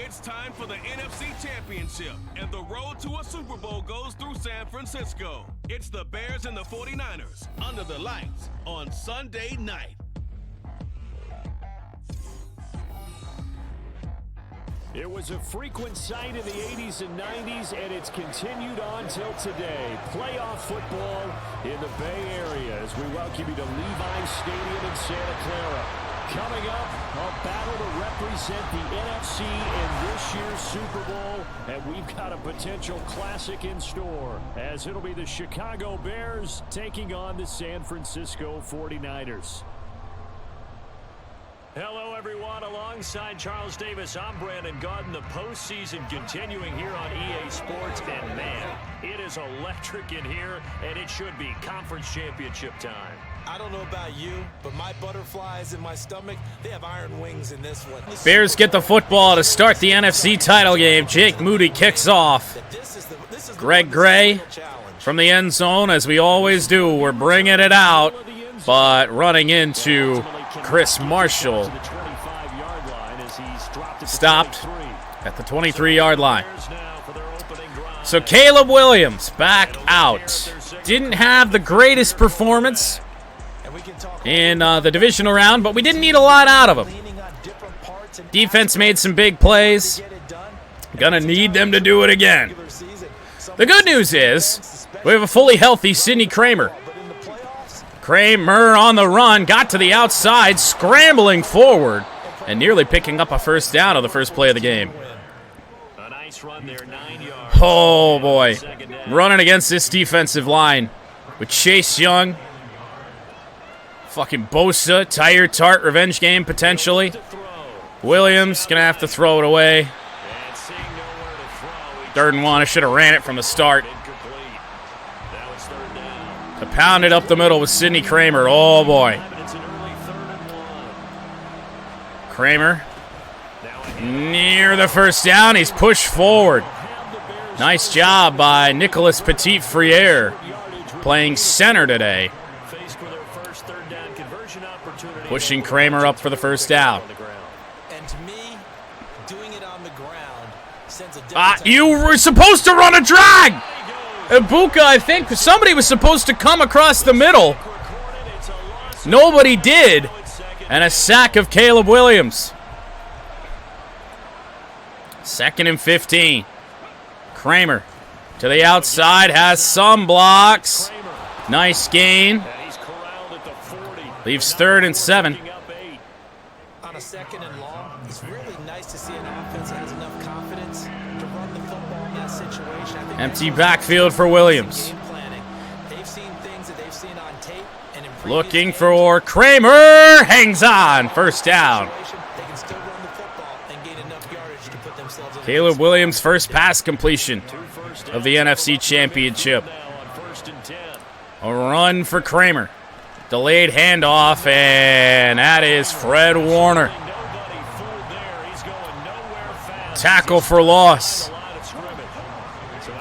It's time for the NFC Championship, and the road to a Super Bowl goes through San Francisco. It's the Bears and the 49ers under the lights on Sunday night. It was a frequent sight in the 80s and 90s, and it's continued on till today. Playoff football in the Bay Area as we welcome you to Levi's Stadium in Santa Clara. Coming up, a battle to represent the NFC in this year's Super Bowl, and we've got a potential classic in store, as it'll be the Chicago Bears taking on the San Francisco 49ers. Hello, everyone. Alongside Charles Davis, I'm Brandon Gaudin. The postseason continuing here on EA Sports, and man, it is electric in here, and it should be conference championship time. I don't know about you, but my butterflies in my stomach, they have iron wings in this one. Bears get the football to start the NFC title game. Jake Moody kicks off. Greg Gray from the end zone, as we always do. We're bringing it out, but running into Chris Marshall. Stopped at the 23-yard line. So Caleb Williams back out. Didn't have the greatest performance in the divisional round, but we didn't need a lot out of him. Defense made some big plays. Gonna need them to do it again. The good news is we have a fully healthy Sidney Kramer. Kramer on the run, got to the outside, scrambling forward, and nearly picking up a first down on the first play of the game. Oh, boy. Running against this defensive line with Chase Young. Fucking Bosa, Tyre Tart, revenge game potentially. Williams going to have to throw it away. 3rd and 1, I should have ran it from the start. To pound it up the middle with Sidney Kramer. Oh, boy. Kramer near the first down. He's pushed forward. Nice job by Nicholas Petit-Frere playing center today. Pushing Kramer up for the first down. And to me, doing it on the ground sends a You were supposed to run a drag! Ibuka, I think somebody was supposed to come across the middle. Nobody did. And a sack of Caleb Williams. 2nd and 15. Kramer to the outside, has some blocks. Nice gain. Leaves 3rd and 7. On a 2nd and long, it's really nice to see an offense that has enough confidence to run the football in that situation. Empty backfield for Williams. They've seen things that they've seen on tape, and in Looking for Kramer. Hangs on. First down. they can still run the football and gain enough yardage to put themselves in. Caleb Williams' first pass completion of the NFC Championship. A run for Kramer. Delayed handoff, and that is Fred Warner. Tackle for loss.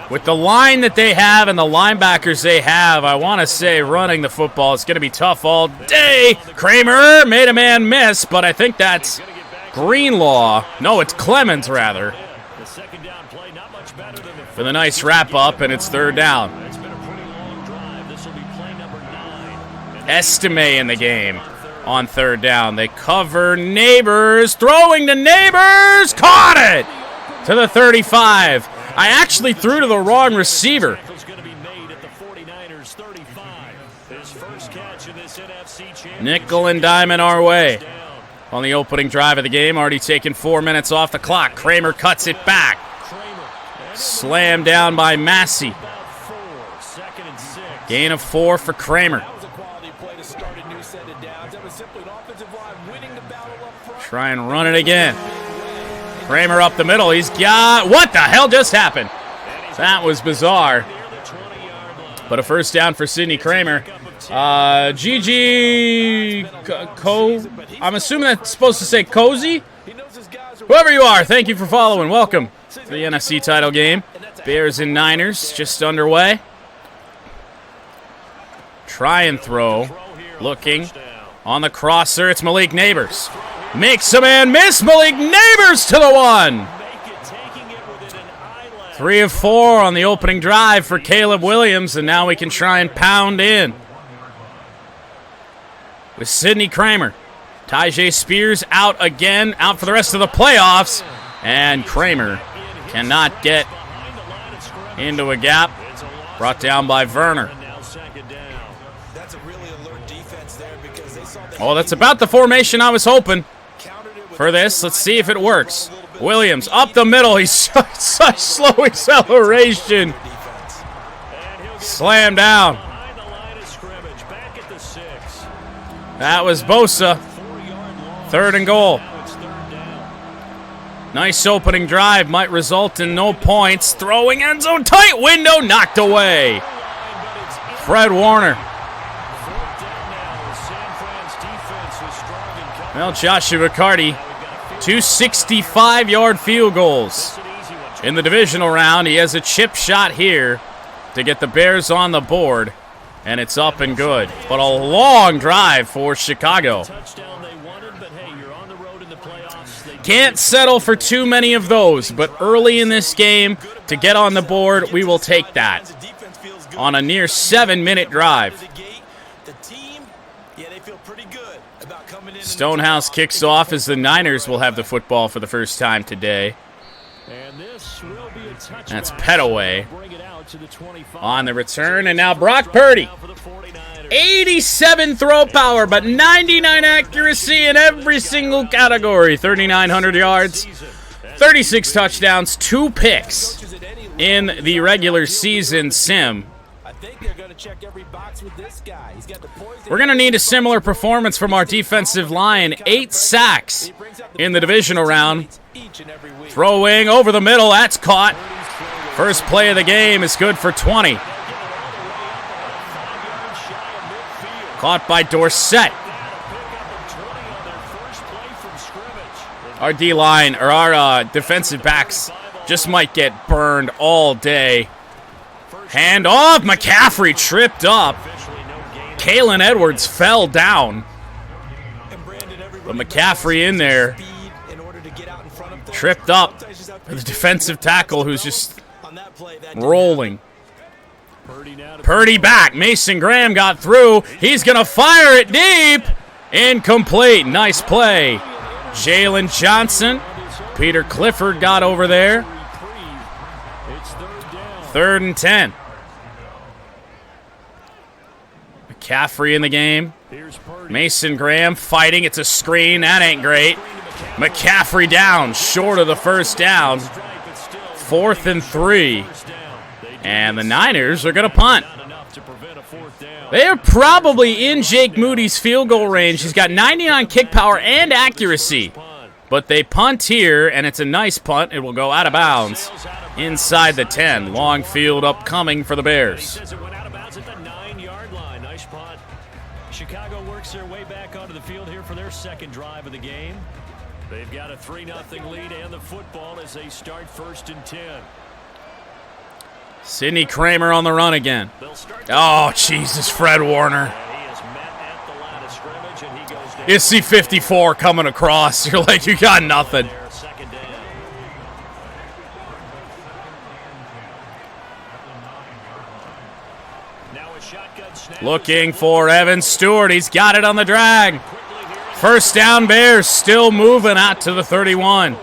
With the line that they have and the linebackers they have, I want to say running the football is going to be tough all day. Kramer made a man miss, but I think that's Greenlaw. No, it's Clemens, rather. For the nice wrap-up, and it's 3rd down. Estime in the game on 3rd down. They cover Neighbors. Throwing to Neighbors. Caught it to the 35. I actually threw to the wrong receiver. Nickel and diamond our way on the opening drive of the game. Already taken 4 minutes off the clock. Kramer cuts it back. Slammed down by Massey. Gain of 4 for Kramer. Try and run it again. Kramer up the middle. He's got... What the hell just happened? That was bizarre. But a first down for Sidney Kramer. GG... I'm assuming that's supposed to say Cozy? Whoever you are, thank you for following. Welcome to the NFC title game. Bears and Niners just underway. Try and throw. Looking. On the crosser, it's Malik Neighbors. Makes a man miss. Malik Neighbors to the 1. 3 of 4 on the opening drive for Caleb Williams, and now we can try and pound in with Sidney Kramer. Tyjae Spears out again, out for the rest of the playoffs, and Kramer cannot get into a gap. Brought down by Werner. Oh, that's about the formation I was hoping for this. Let's see if it works. Williams up the middle. He's such slow acceleration. Slam down. That was Bosa. 3rd and goal. Nice opening drive. Might result in no points. Throwing end zone tight window. Knocked away. Fred Warner. Well, Joshua McCarty, 2 65-yard field goals in the divisional round. He has a chip shot here to get the Bears on the board, and it's up and good. But a long drive for Chicago. Can't settle for too many of those, but early in this game, to get on the board, we will take that on a near 7-minute drive. Stonehouse kicks off as the Niners will have the football for the first time today. That's Petaway on the return, and now Brock Purdy. 87 throw power, but 99 accuracy in every single category. 3,900 yards, 36 touchdowns, 2 picks in the regular season sim. We're going to need a similar performance from our defensive line. 8 sacks in the divisional round. Throwing over the middle, that's caught. First play of the game is good for 20. Caught by Dorsett. Our D-line, or our defensive backs, just might get burned all day. Hand off, McCaffrey tripped up. Kalen Edwards fell down. But McCaffrey in there. Tripped up. The defensive tackle who's just rolling. Purdy back. Mason Graham got through. He's going to fire it deep. Incomplete. Nice play. Jalen Johnson. Peter Clifford got over there. 3rd and 10. McCaffrey in the game. Mason Graham fighting. It's a screen. That ain't great. McCaffrey down. Short of the first down. 4th and 3. And the Niners are going to punt. They are probably in Jake Moody's field goal range. He's got 99 kick power and accuracy. But they punt here, and it's a nice punt. It will go out of bounds inside the 10. Long field upcoming for the Bears. Chicago works their way back onto the field here for their second drive of the game. They've got a 3-0 lead and the football as they start 1st and 10. Sidney Kramer on the run again. Oh, Jesus, Fred Warner. You see 54 coming across. You're like, you got nothing. Looking for Evan Stewart. He's got it on the drag. First down, Bears still moving out to the 31.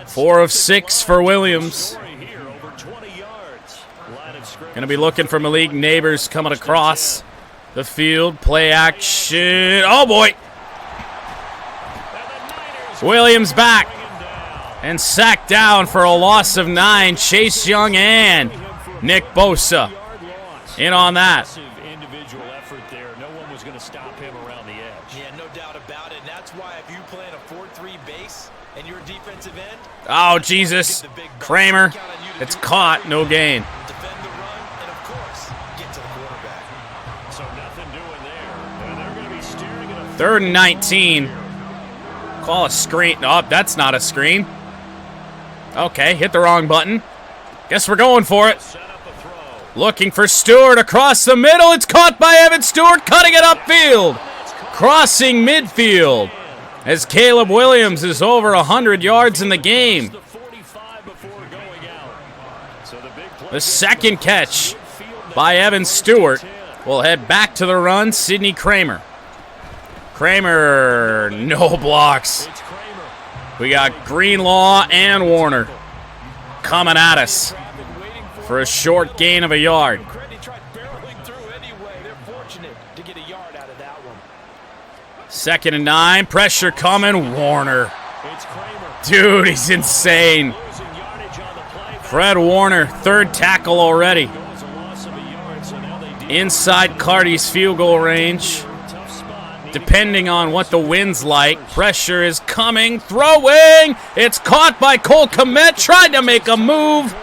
4 of 6 for Williams. Going to be looking for Malik Neighbors coming across the field. Play action. Oh, boy. Williams back. And sacked down for a loss of 9. Chase Young and Nick Bosa in on that. Individual effort there. No one was going to stop him around the edge. Yeah, no doubt about it. And that's why if you play in a 4-3 base and you're a defensive end. Oh, Jesus. Kramer. It's caught. No gain. Defend the run and, of course, get to the quarterback. So nothing doing there. And they're going to be steering at a 3rd and 19. Call a screen. Oh, that's not a screen. Okay, hit the wrong button. Guess we're going for it. Looking for Stewart across the middle. It's caught by Evan Stewart, cutting it upfield. Crossing midfield as Caleb Williams is over 100 yards in the game. The second catch by Evan Stewart will head back to the run. Sidney Kramer. Kramer, no blocks. We got Greenlaw and Warner coming at us for a short gain of a yard. Second and 9, pressure coming, Warner. Dude, he's insane. Fred Warner, third tackle already. Inside Carty's field goal range. Depending on what the wind's like, pressure is coming, throwing. It's caught by Cole Kmet, tried to make a move.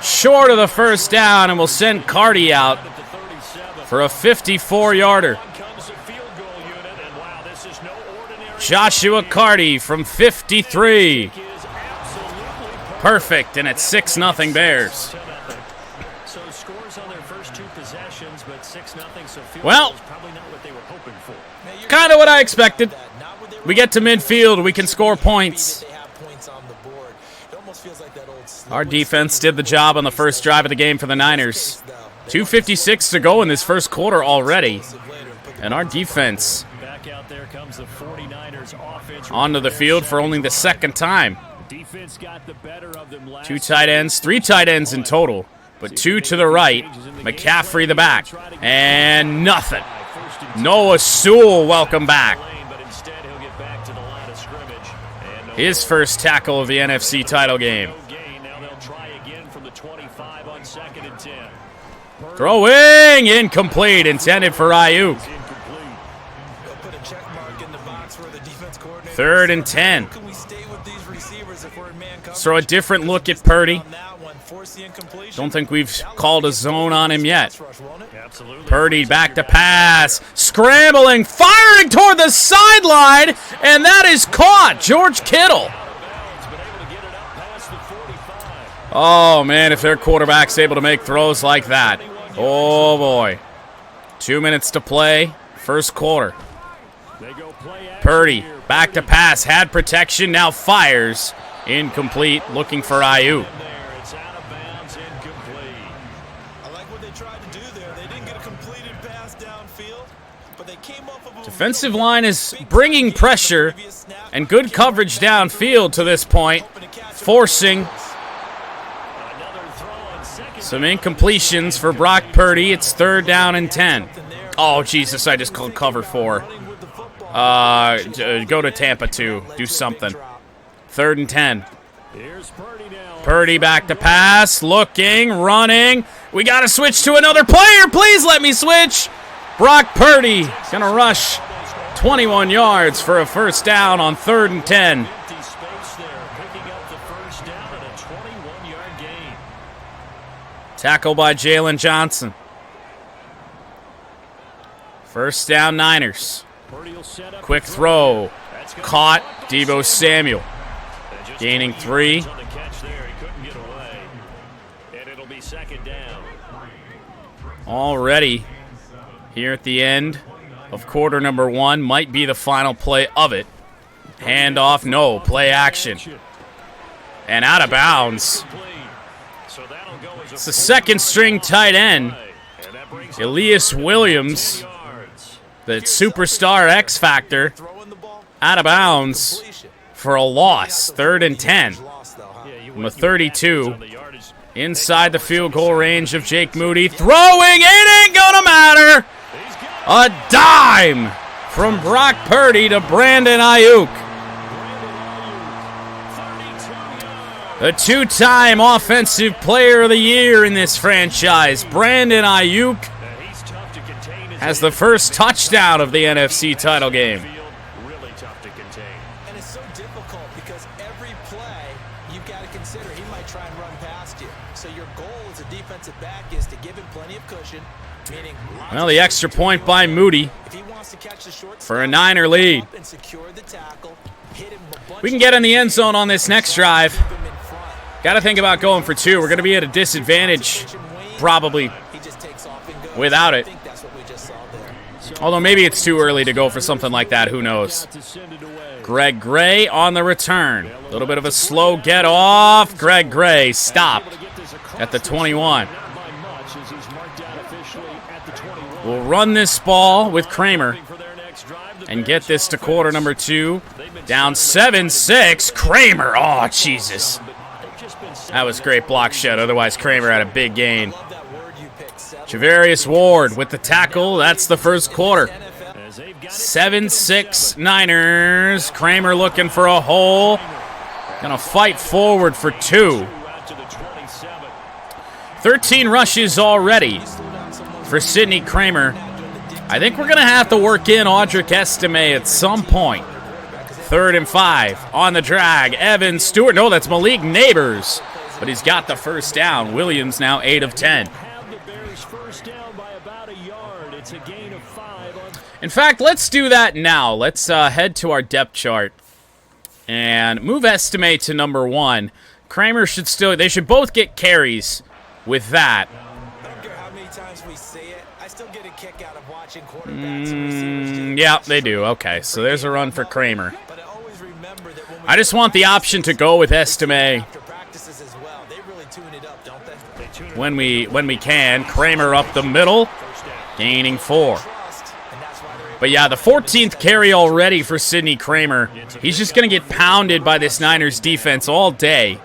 Short of the first down, and will send Carty out for a 54-yarder. Joshua Carty from 53. Perfect, and it's 6-0 Bears. Well, kind of what I expected. We get to midfield, we can score points. Our defense did the job on the first drive of the game for the Niners. 2:56 to go in this first quarter already. And our defense onto the field for only the second time. 2 tight ends, 3 tight ends in total, but 2 to the right. McCaffrey the back, and nothing. Noah Sewell, welcome back. His first tackle of the NFC title game. Throwing, incomplete, intended for Ayuk. 3rd and 10. Let's throw a different look at Purdy. Don't think we've called a zone on him yet. Purdy back to pass. Scrambling, firing toward the sideline, and that is caught. George Kittle. Oh, man, if their quarterback's able to make throws like that. Oh, boy. 2 minutes to play. First quarter. Purdy back to pass. Had protection. Now fires. Incomplete. Looking for Ayuk. Defensive line is bringing pressure and good coverage downfield to this point, forcing some incompletions for Brock Purdy. It's 3rd down and 10. Oh, Jesus, I just called cover 4. Go to Tampa 2. Do something. 3rd and 10. Purdy back to pass, looking, running. We got to switch to another player. Please let me switch. Brock Purdy gonna rush 21 yards for a first down on 3rd and 10. Tackle by Jalen Johnson. First down, Niners. Quick throw. Caught. Deebo Samuel. Gaining 3. Already here at the end of quarter number 1. Might be the final play of it. Handoff, no. Play action. And out of bounds. It's the second string tight end. Elias Williams, the superstar X Factor, out of bounds for a loss. 3rd and 10. From a 32. Inside the field goal range of Jake Moody. Throwing, it ain't gonna matter. A dime from Brock Purdy to Brandon Ayuk. The 2-time Offensive Player of the Year in this franchise, Brandon Ayuk, has the first touchdown of the NFC title game. And it's so difficult because every play you've got to consider he might try and run past you. So your goal as a defensive back is to give him plenty of cushion, meaning well, the extra point by Moody for a Niner lead. We can get in the end zone on this next drive. Got to think about going for 2. We're going to be at a disadvantage, probably, without it. Although maybe it's too early to go for something like that. Who knows? Greg Gray on the return. A little bit of a slow get off. Greg Gray stopped at the 21. We'll run this ball with Kramer and get this to quarter number 2. Down 7-6. Kramer. Oh, Jesus. That was great block shed. Otherwise, Kramer had a big gain. Javarius Ward with the tackle. That's the first quarter. 7-6 Niners. Kramer looking for a hole. Gonna fight forward for 2. 13 rushes already for Sidney Kramer. I think we're gonna have to work in Audric Estime at some point. 3rd and 5 on the drag. Evan Stewart. No, that's Malik Neighbors. But he's got the first down. Williams now 8 of 10. In fact, let's do that now. Let's head to our depth chart and move Estime to number 1. Kramer should still, they should both get carries with that. I don't care how many times we see it. I still get a kick out of watching quarterbacks and receivers. Yeah, they do. Okay, so there's a run for Kramer. I just want the option to go with Estime when we can. Kramer up the middle, gaining 4. But yeah, the 14th carry already for Sidney Kramer. He's just going to get pounded by this Niners defense all day.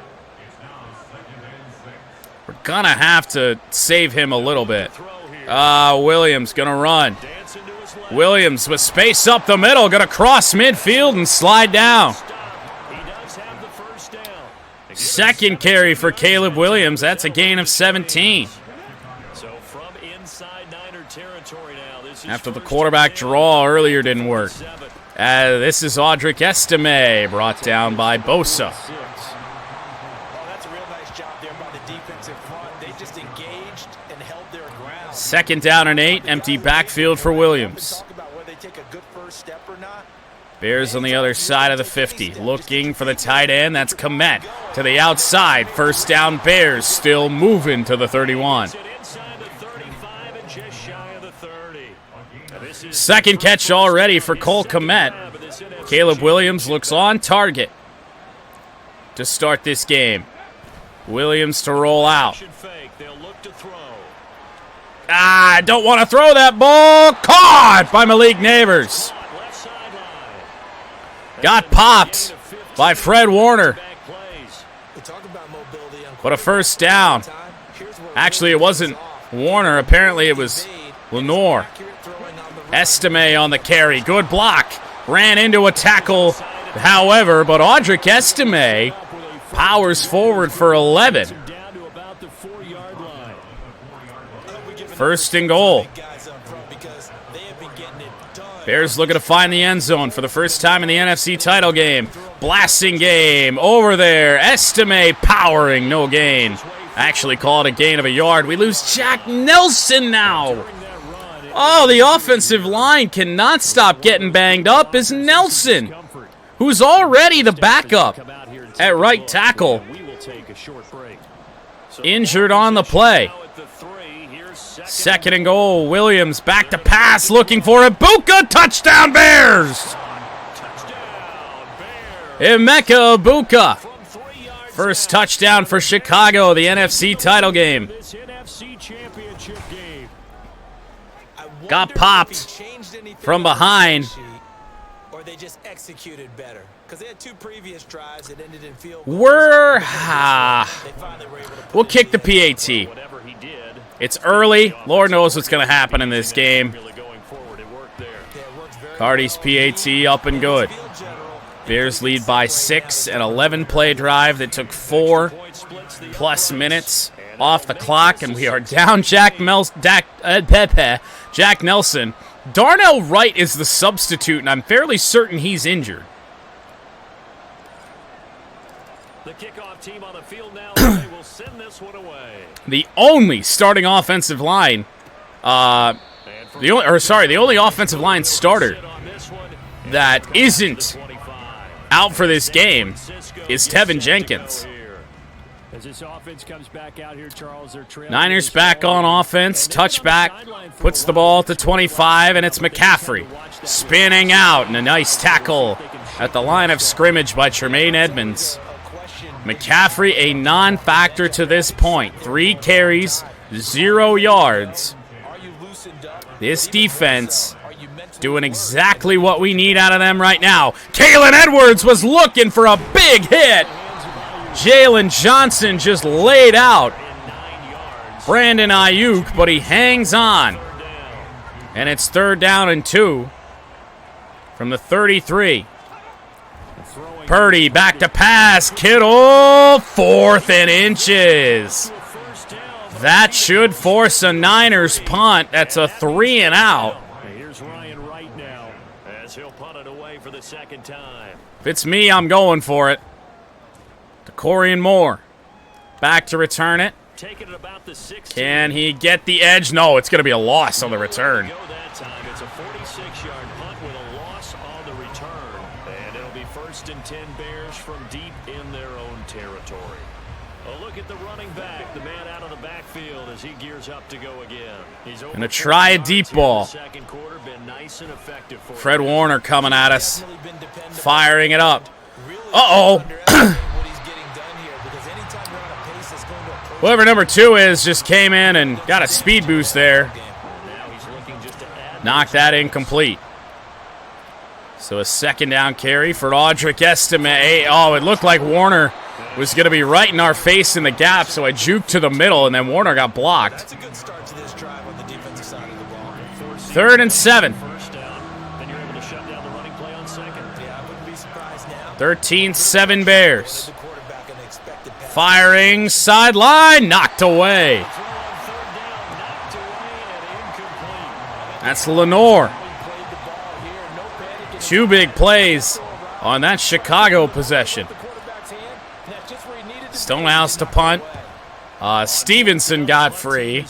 We're going to have to save him a little bit. Williams going to run. Williams with space up the middle, going to cross midfield and slide down. Second carry for Caleb Williams. That's a gain of 17. After the quarterback draw earlier didn't work. This is Audric Estime, brought down by Bosa. Second down and 8, empty backfield for Williams. Bears on the other side of the 50, looking for the tight end. That's Komet to the outside. First down, Bears still moving to the 31. Second catch already for Cole Komet. Caleb Williams looks on target to start this game. Williams to roll out. I don't want to throw that ball. Caught by Malik Neighbors. Got popped by Fred Warner. But a first down. Actually, it wasn't Warner. Apparently, it was Lenore. Estime on the carry. Good block. Ran into a tackle, however, but Audric Estime powers forward for 11. First and goal. Bears looking to find the end zone for the first time in the NFC title game. Blasting game over there. Estime powering, no gain. Actually called a gain of a yard. We lose Jack Nelson now. Oh, the offensive line cannot stop getting banged up is Nelson, who's already the backup at right tackle. Injured on the play. Second and goal. Williams back to pass, looking for it. Ibuka, touchdown Bears! Emeka Ibuka. First touchdown for Chicago, the NFC title game. Got popped from behind. Or they just executed better. Because they had 2 previous drives that ended in field goals. We'll kick the PAT. It's early. Lord knows what's going to happen in this game. Cardi's PAT up and good. Bears lead by 6, an 11-play drive that took 4+ minutes off the clock, and we are down Jack Nelson. Darnell Wright is the substitute, and I'm fairly certain he's injured. The kickoff team on the field now. They will send this one away. The only starting offensive line, the only offensive line starter that isn't out for this game is Tevin Jenkins. As this offense comes back out here, Charles, Niners back on offense. Touchback. Puts the ball to 25, and it's McCaffrey. Spinning out, and a nice tackle at the line of scrimmage by Tremaine Edmonds. McCaffrey, a non-factor to this point. 3 carries, 0 yards. This defense doing exactly what we need out of them right now. Kalen Edwards was looking for a big hit. Jalen Johnson just laid out Brandon Ayuk, but he hangs on. And it's 3rd down and 2 from the 33. Purdy back to pass. Kittle, 4th and inches. That should force a Niners punt. That's a 3 and out. Here's Ryan right now as he'll punt it away for the 2nd time. If it's me, I'm going for it. To Corian Moore. Back to return it. Can he get the edge? No, it's going to be a loss on the return. It's a 46-yard punt with a loss on the return. And it'll be 1st and 10 Bears from deep in their own territory. A look at the running back, the man out of the backfield as he gears up to go again. He's going to try a deep ball. Fred Warner coming at us. Firing it up. Uh-oh. Whoever number 2 is just came in and got a speed boost there. Knocked that incomplete. So a 2nd down carry for Audric Estime. Oh, it looked like Warner was going to be right in our face in the gap, so I juked to the middle, and then Warner got blocked. 3rd and 7. 13-7 Bears. Firing sideline, knocked away. That's Lenore. 2 big plays on that Chicago possession. Stonehouse to punt. Stevenson got free.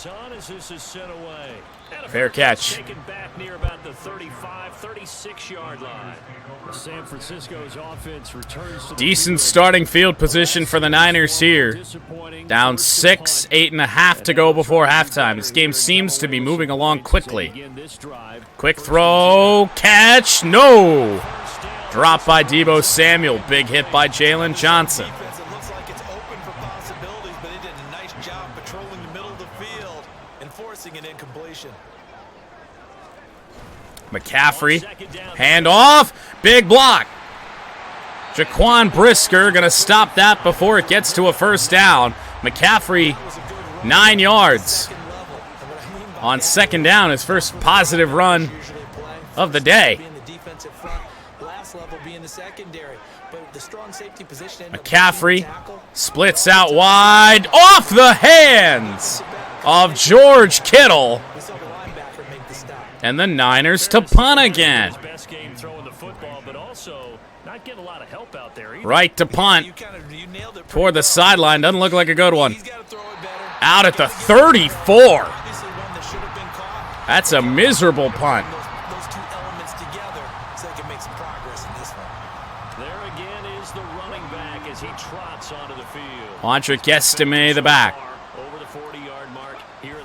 Fair catch. San Francisco's offense returns to decent starting field position for the Niners here. Down 6, 8.5 to go before halftime. This game seems to be moving along quickly. Quick throw, catch, no! Drop by Deebo Samuel, big hit by Jalen Johnson. McCaffrey, hand off, big block. Jaquan Brisker going to stop that before it gets to a 1st down. McCaffrey, 9 yards. On 2nd down, his first positive run of the day. McCaffrey splits out wide, off the hands of George Kittle. And the Niners to punt again. Right to punt. Toward the sideline. Doesn't look like a good one. Out at the 34. That's a miserable punt. Audric Estime, the back.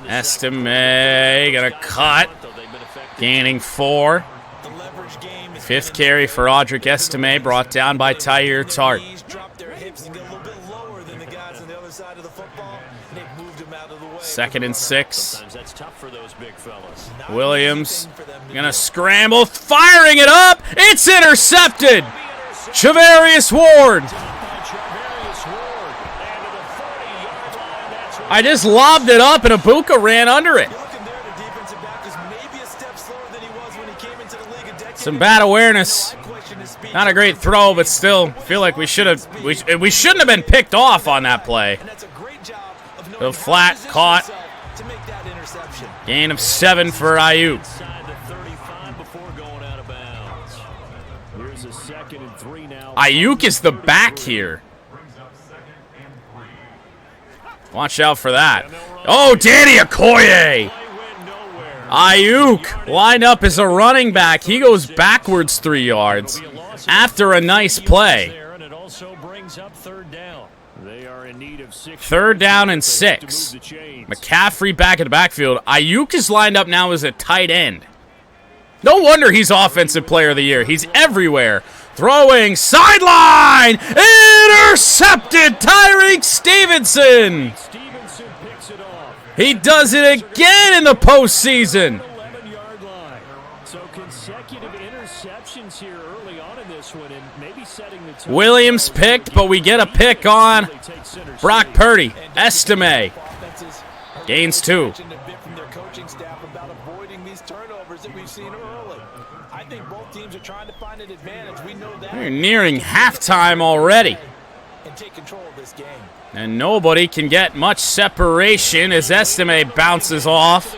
Estime gonna cut. Gaining 4. 5th carry for Audric Estime, brought down by Tyre Tart. 2nd and 6. Williams gonna scramble, firing it up. It's intercepted. Charvarius Ward. I just lobbed it up and Ibuka ran under it. Some bad awareness. Not a great throw, but still feel like we shouldn't have been picked off on that play. The flat caught. Gain of 7 for Ayuk. Ayuk is the back here. Watch out for that. Oh, Danny Okoye! Ayuk lined up as a running back. He goes backwards 3 yards after a nice play. They are in need of 3rd down and 6. McCaffrey back in the backfield. Ayuk is lined up now as a tight end. No wonder he's Offensive Player of the Year. He's everywhere. Throwing sideline. Intercepted. Tyreek Stevenson. He does it again in the postseason. Williams picked, but we get a pick on Brock Purdy. Estime gains 2. We're nearing halftime already. And nobody can get much separation as Estime bounces off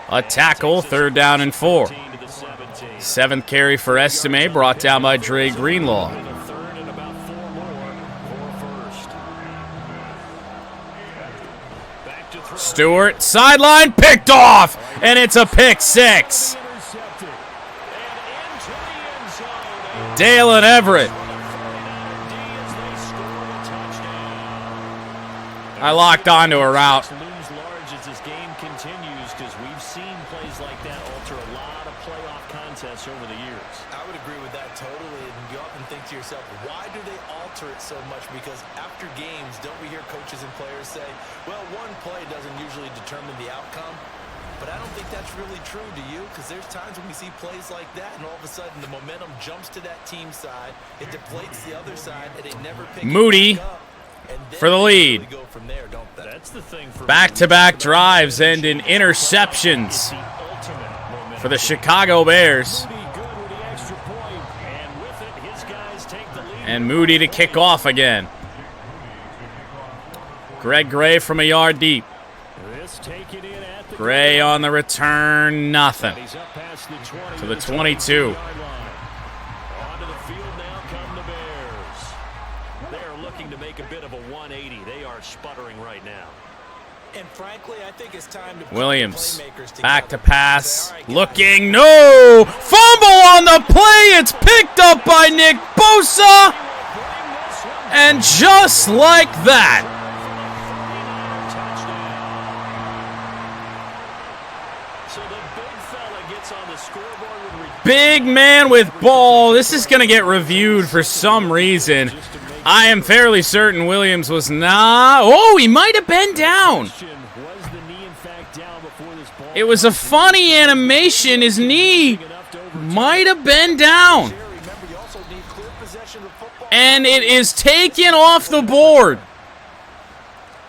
a tackle. 3rd down and 4. 7th carry for Estime, brought down by Dre Greenlaw. Stewart, sideline, picked off, and it's a pick 6. Dalen Everett. I locked onto a route. Over the years. I would agree with that totally, and you often think to yourself, why do they alter it so much? Because after games, don't we hear coaches and players say, well, one play doesn't usually determine the outcome? But I don't think that's really true, do you? Because there's times when we see plays like that, and all of a sudden the momentum jumps to that team side, it deflates the other side, and they never pick Moody it up. for the lead. Back-to-back drives end in interceptions for the Chicago Bears. And Moody to kick off again. Greg Gray from a yard deep. Gray on the return, nothing. To the 22. Onto the field now come the Bears. They're looking to make a bit of a 180. They are sputtering right now. And frankly, I think it's time to Williams back to pass. Looking, no! Fumble on the play. It's picked up by Nick Bosa. And just like that, big man with ball. This is going to get reviewed for some reason. I am fairly certain Williams was not. Oh, he might have been down. It was a funny animation. His knee might have been down. And it is taken off the board.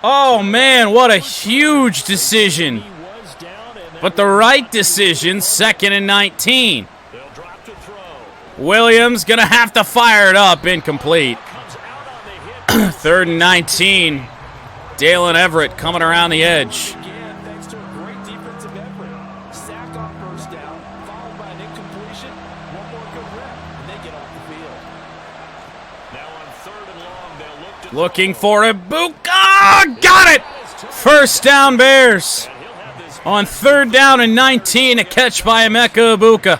Oh, man, what a huge decision. But the right decision, 2nd and 19. Williams going to have to fire it up, incomplete. 3rd and 19. Dalen Everett coming around the edge. Looking for Ibuka. Got it! 1st down Bears. On 3rd down and 19, a catch by Emeka Ibuka.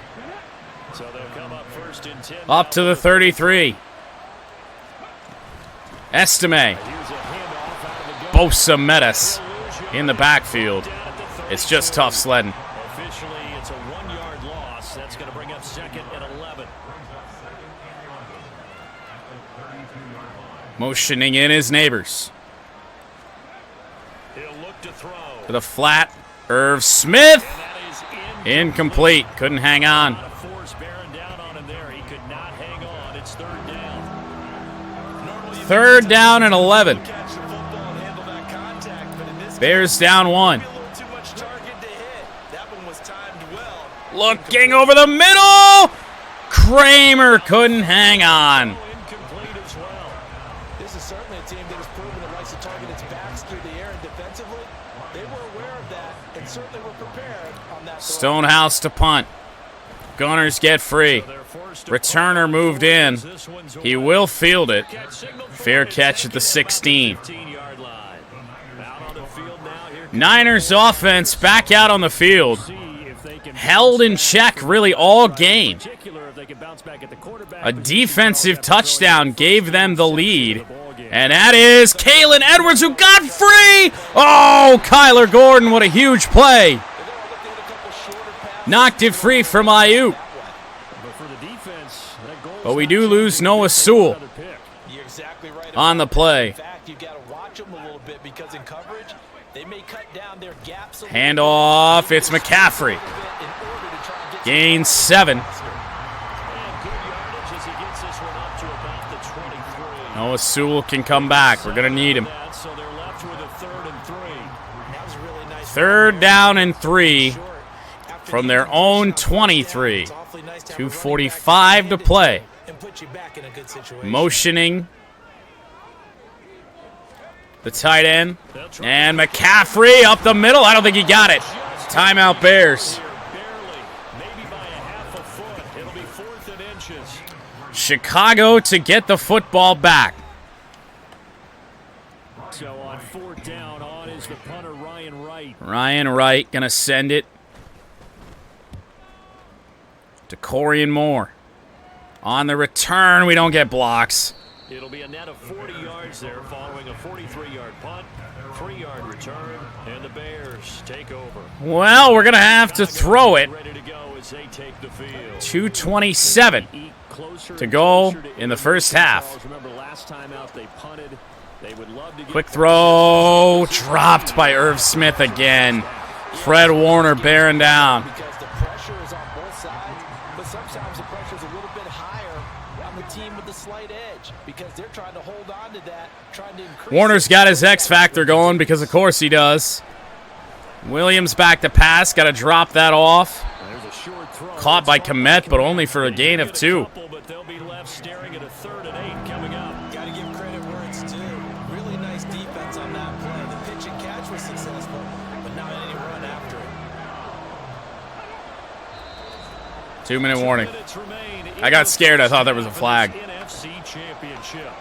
Up to the 33. Estime. Bosa Metis in the backfield. It's just tough sledding. Officially, it's a 1-yard loss. That's going to bring up 2nd and 11. Motioning in his neighbors. He'll look to throw. To the flat. Irv Smith. Incomplete. Couldn't hang on. 3rd down and 11. Bears down 1. Looking over the middle. Kramer couldn't hang on. This is certainly a team that has proven it likes to target its backs through the air and defensively. They were aware of that and certainly were prepared on that. Stonehouse to punt. Gunners get free. Returner moved in. He will field it. Fair catch at the 16. Niners offense back out on the field. Held in check really all game. A defensive touchdown gave them the lead. And that is Kalen Edwards, who got free. Oh, Kyler Gordon, what a huge play. Knocked it free from Ayuk. But we do lose Noah Sewell on the play. Handoff, it's McCaffrey. Gain 7. Noah Sewell can come back. We're going to need him. 3rd down and 3 from their own 23. 2:45 to play. Motioning the tight end. And McCaffrey up the middle. I don't think he got it. Timeout Bears. Chicago to get the football back. So on 4th down, on is the punter Ryan Wright. Ryan Wright gonna send it to Corian Moore. On the return, we don't get blocks. It'll be a net of 40 yards there following a 43-yard punt, 3-yard return, and the Bears take over. Well, we're gonna have to throw it. Ready to go as they take the field. 2:27 to go in the first half. Remember last time out they punted. They would love to get Quick throw, dropped by Irv Smith again. Fred Warner bearing down. Because the pressure is on both sides, but sometimes the pressure is a little bit higher on the team with the slight edge because they're trying to hold on to that, trying to increase. Warner's got his X factor going because of course he does. Williams back to pass, got to drop that off. Caught by Komet, but only for a gain of 2. But they'll be left staring at a 3rd and 8 coming up. Got to give credit where it's due. Really nice defense on that play. The pitch and catch was successful, but not any run after it. 2-minute warning. I got scared. I thought that was a flag. NFC Championship.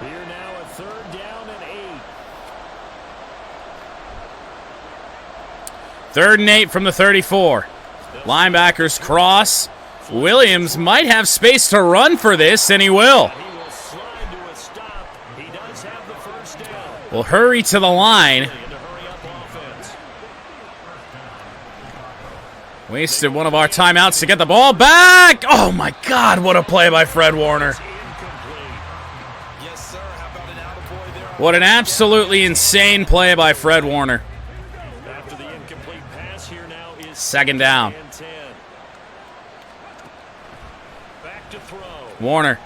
Here now a 3rd down and 8. 3rd and 8 from the 34. Linebackers cross. Williams might have space to run for this, and he will. He will slide to a stop. He does have the 1st down. We'll hurry to the line. Wasted one of our timeouts to get the ball back. Oh, my God, what a play by Fred Warner. Yes, sir. How about an attaboy there? What an absolutely insane play by Fred Warner. After the incomplete pass, here now is 2nd down. and 10. Back to throw. Warner.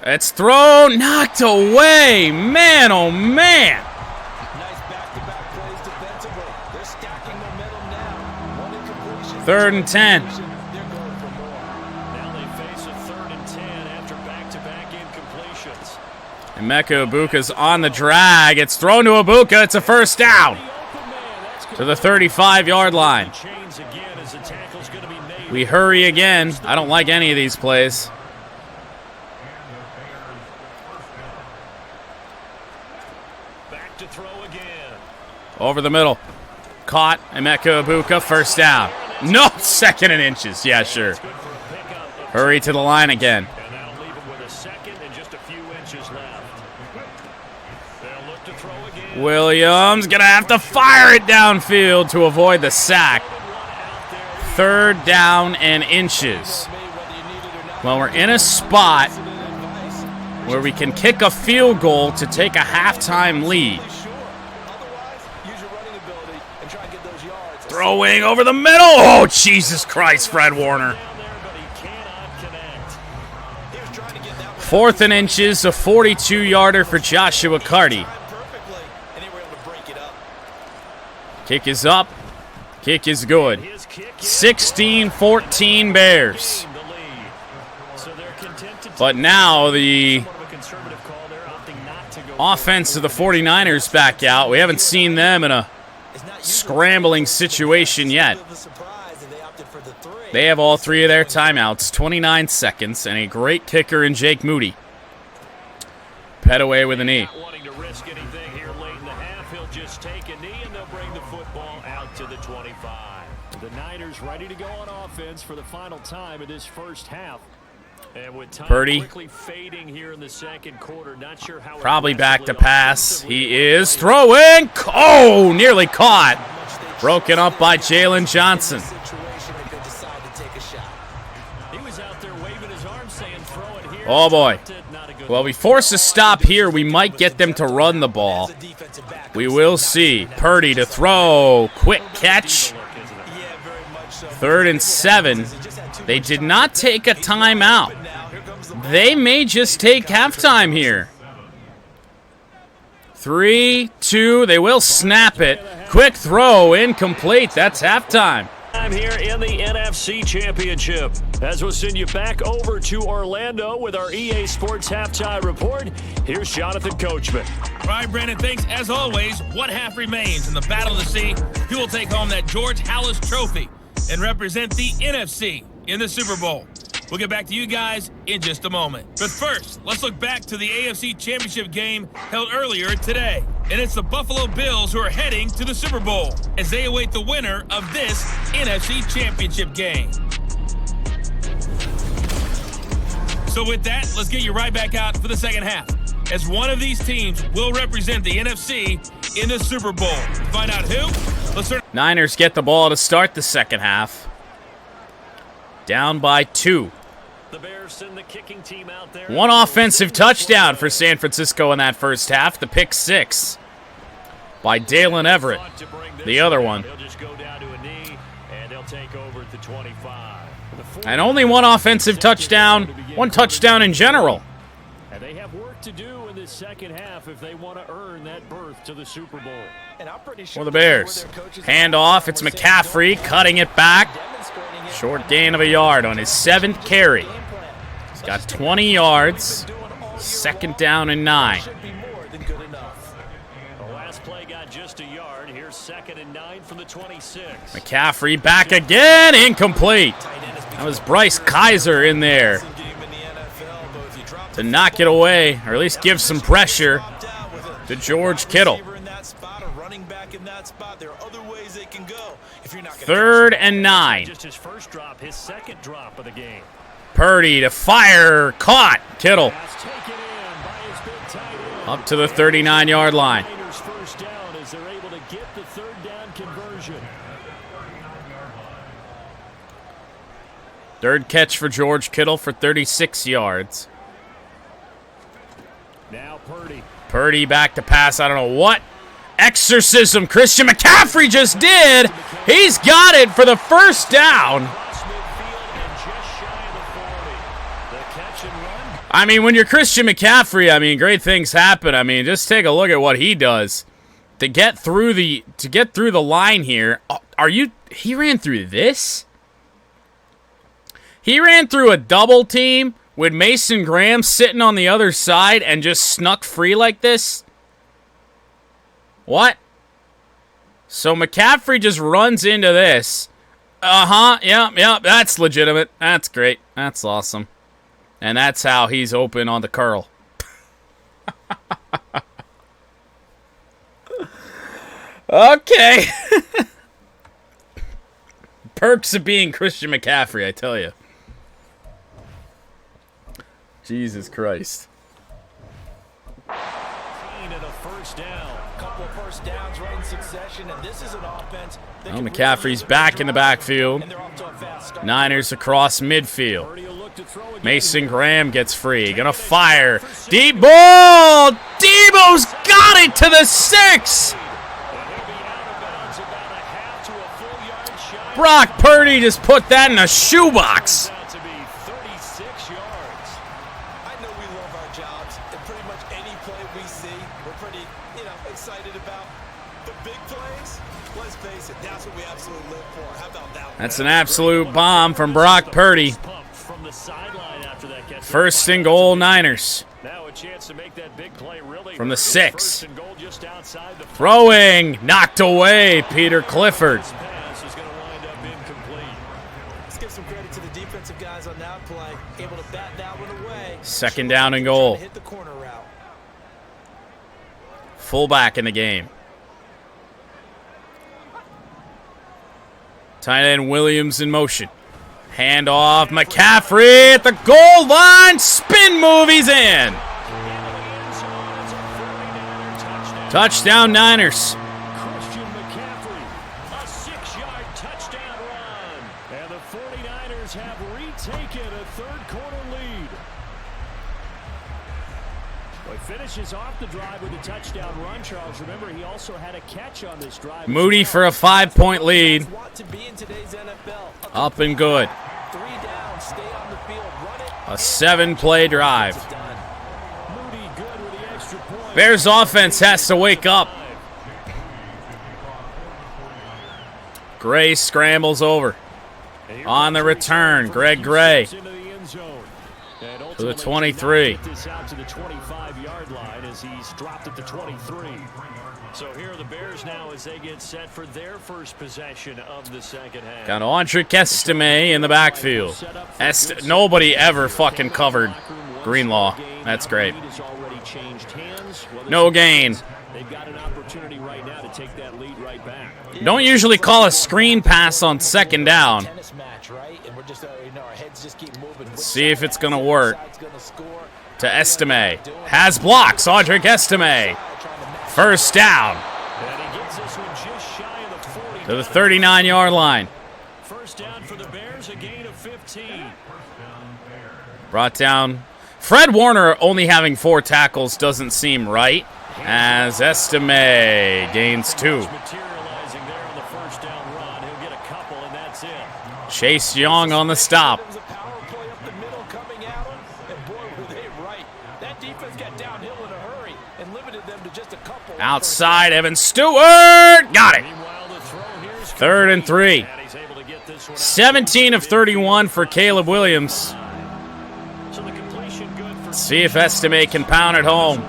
It's thrown, knocked away. Man, oh, man. Nice back-to-back plays defensively. They're stacking momentum now. One incompletion. 3rd and 10. They're going for more. Now they face a 3rd and 10 after back-to-back incompletions. Emeka Ibuka's on the drag. It's thrown to Ibuka. It's a 1st down to the 35-yard line. Chains again as the tackle's going to be made. We hurry again. I don't like any of these plays. Back to throw again. Over the middle. Caught. Emeka Ibuka. 1st down. No, 2nd and inches. Yeah, sure. Hurry to the line again. And now leave him with a 2nd and just a few inches left. They'll look to throw again. Williams gonna have to fire it downfield to avoid the sack. 3rd down and inches. Well, we're in a spot where we can kick a field goal to take a halftime lead. Throwing over the middle. Oh, Jesus Christ, Fred Warner. 4th and inches, a 42-yarder for Joshua Carty. Kick is up. Kick is good. 16-14 Bears. But now the offense of the 49ers back out. We haven't seen them in a scrambling situation yet. They have all 3 of their timeouts, 29 seconds, and a great kicker in Jake Moody. Petaway with a knee. Not wanting to risk anything here late in the half, he'll just take a knee and they'll bring the football out to the 25. The Niners ready to go on offense for the final time of this first half. Purdy. Probably back to pass. He is throwing. Oh, nearly caught. Broken up by Jalen Johnson. Oh, boy. Well, we force a stop here. We might get them to run the ball. We will see. Purdy to throw. Quick catch. 3rd and 7. They did not take a timeout. They may just take halftime here. 3, 2. They will snap it. Quick throw. Incomplete. That's halftime. I'm here in the NFC Championship. As we'll send you back over to Orlando with our EA Sports Halftime Report, here's Jonathan Coachman. All right, Brandon, thanks. As always, what half remains in the battle to see who will take home that George Halas trophy and represent the NFC in the Super Bowl. We'll get back to you guys in just a moment. But first, let's look back to the AFC Championship game held earlier today. And it's the Buffalo Bills who are heading to the Super Bowl as they await the winner of this NFC Championship game. So with that, let's get you right back out for the second half, as one of these teams will represent the NFC in the Super Bowl. To find out who, let's turn. Niners get the ball to start the second half. Down by 2. The Bears send the kicking team out there. One offensive touchdown for San Francisco in that first half. The pick 6 by Dalen Everett. The other one. He'll just go down to a knee, and they'll take over at the 25. And only one offensive touchdown. One touchdown in general. And they have work to do in this second half if they want to earn that berth to the Super Bowl. For the Bears. Hand off. It's McCaffrey cutting it back. Short gain of a yard on his 7th carry. He's got 20 yards. 2nd down and 9. The last play got just a yard. Here's 2nd and 9 from the 26. McCaffrey back again. Incomplete. That was Bryce Kaiser in there to knock it away, or at least give some pressure to George Kittle. 3rd and 9. Just his first drop, his second drop of the game. Purdy to fire. Caught. Kittle up to the 39-yard line. First down as they're able to get the 3rd down conversion. 3rd catch for George Kittle for 36 yards. Now Purdy. Purdy back to pass. I don't know what exorcism Christian McCaffrey just did. He's got it for the first down. I mean, when you're Christian McCaffrey, I mean, great things happen. I mean, just take a look at what he does to get through the line here. He ran through this? He ran through a double team with Mason Graham sitting on the other side and just snuck free like this? What? So McCaffrey just runs into this. Yep, that's legitimate. That's great. That's awesome. And that's how he's open on the curl. Okay. Perks of being Christian McCaffrey, I tell you. Jesus Christ. Well, McCaffrey's back in the backfield. Niners across midfield. Mason Graham gets free. Gonna fire. Deep ball! Debo's got it to the 6! Brock Purdy just put that in a shoebox. That's an absolute bomb from Brock Purdy. 1st and goal, Niners. From the 6. Throwing, knocked away, Peter Clifford. Let's give some credit to the defensive guys on that play, able to bat that one away. 2nd down and goal. Hit the corner route. Fullback in the game. Tight end Williams in motion. Hand off. McCaffrey at the goal line. Spin move. He's in. Touchdown Niners. Christian McCaffrey, a 6-yard touchdown run. And the 49ers have retaken a third-quarter lead. Well, he finishes off the drive with a touchdown run, Charles. Remember, he also had a catch on this drive. Moody for a 5-point lead. Up and good. A 7-play drive. Bears offense has to wake up. Gray scrambles over. On the return, Greg Gray to the 23. Out to the 25-yard line as he's dropped at the 23. So here are the Bears now as they get set for their first possession of the second half. Got Audric Estime in the backfield. Nobody ever fucking covered Greenlaw. That's great. No gain. They've got an opportunity right now to take that lead right back. Don't usually call a screen pass on second down. Let's see if it's going to work. To Estime. Has blocks. Audric Estime. First down. To the 39-yard line. First down for the Bears, a gain of 15. Brought down. Fred Warner only having 4 tackles doesn't seem right, as Estime gains 2. Chase Young on the stop. Outside, Evan Stewart. Got it. 3rd and 3. 17 of 31 for Caleb Williams. Let's see if Estime can pound it home.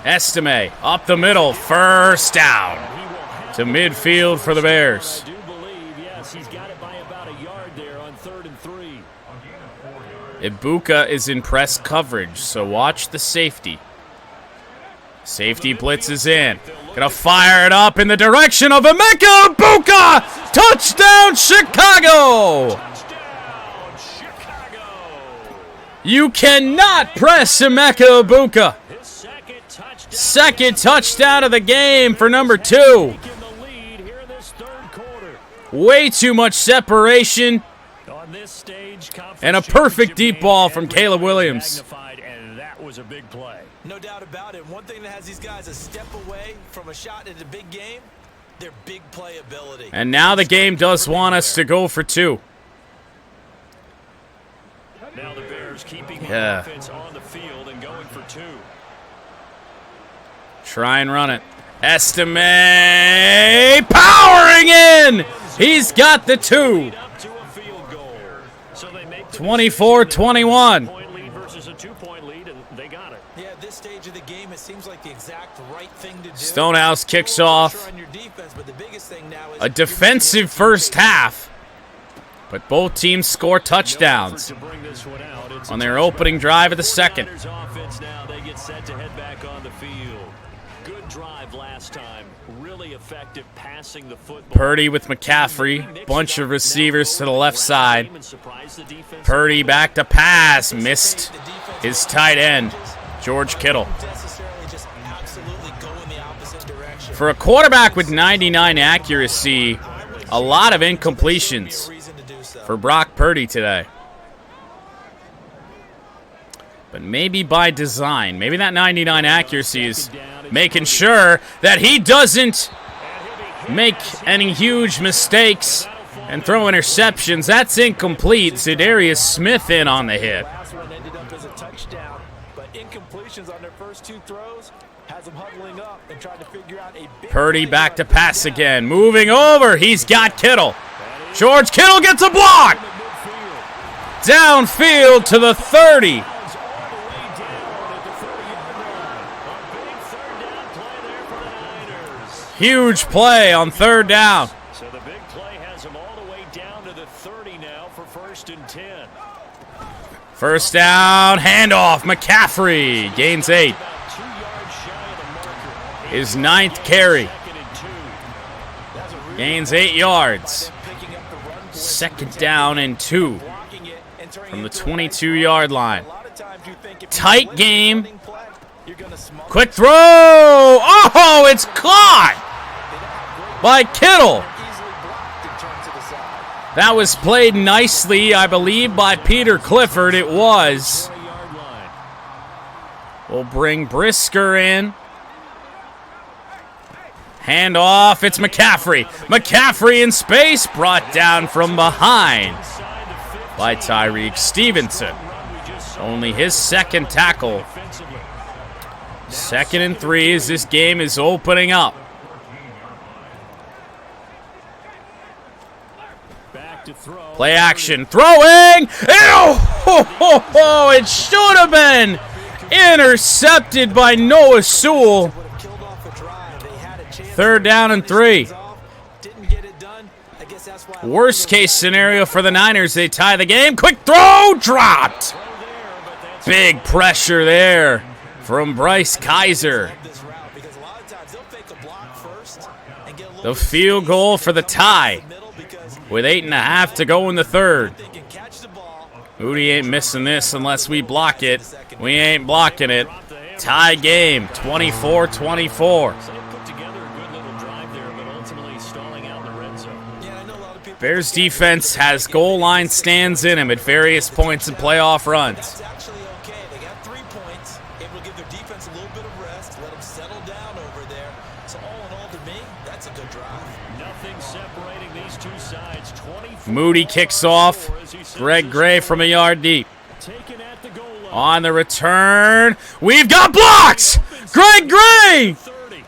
Estime up the middle. First down to midfield for the Bears. I do believe, yes, he's got it by about a yard there on 3rd and 3. Ibuka is in press coverage, so watch the safety. Safety blitzes in. Gonna fire it up in the direction of Emeka Ibuka! Touchdown, Chicago! You cannot press Emeka Ibuka. Second touchdown of the game for number 2. Way too much separation. And a perfect deep ball from Caleb Williams. And that was a big play. No doubt about it. One thing that has these guys a step away from a shot in the big game, their big play ability. And now the game does want us to go for 2. Now the Bears keeping the offense on the field and going for 2. Try and run it. Estime powering in. He's got the 2. 24-21. Yeah, at this stage of the game, it seems like the exact right thing to do. Stonehouse kicks off a defensive first half, but both teams score touchdowns on their opening drive of the second. They get set to head back on the field. Good drive last time. Really effective passing the football. Purdy with McCaffrey. Bunch of receivers to the left side. Purdy back to pass. Missed his tight end, George Kittle. For a quarterback with 99 accuracy, a lot of incompletions for Brock Purdy today. But maybe by design. Maybe that 99 accuracy is making sure that he doesn't make any huge mistakes and throw interceptions. That's incomplete. Za'Darius Smith in on the hit. Purdy back to pass again. Moving over. He's got Kittle. George Kittle gets a block. Downfield to the 30. Huge play on 3rd down. So the big play has him all the way down to the 30 now for 1st and 10. First down, handoff, McCaffrey gains 8. His 9th carry. Gains 8 yards. 2nd down and 2 from the 22-yard line. Tight game. Quick throw. Oh, it's caught by Kittle. That was played nicely, I believe, by Peter Clifford. It was. We'll bring Brisker in. Hand off. It's McCaffrey. McCaffrey in space. Brought down from behind by Tyreek Stevenson. Only his 2nd tackle. 2nd and 3 as this game is opening up. Play action. Throwing. Ew! It should have been intercepted by Noah Sewell. 3rd down and 3. Worst case scenario for the Niners. They tie the game. Quick throw. Dropped. Big pressure there from Bryce Kaiser. The field goal for the tie with 8.5 to go in the 3rd. Moody ain't missing this unless we block it. We ain't blocking it. Tie game, 24-24. Bears defense has goal line stands in him at various points in playoff runs. Moody kicks off. Greg Gray from a yard deep. On the return, we've got blocks! Greg Gray!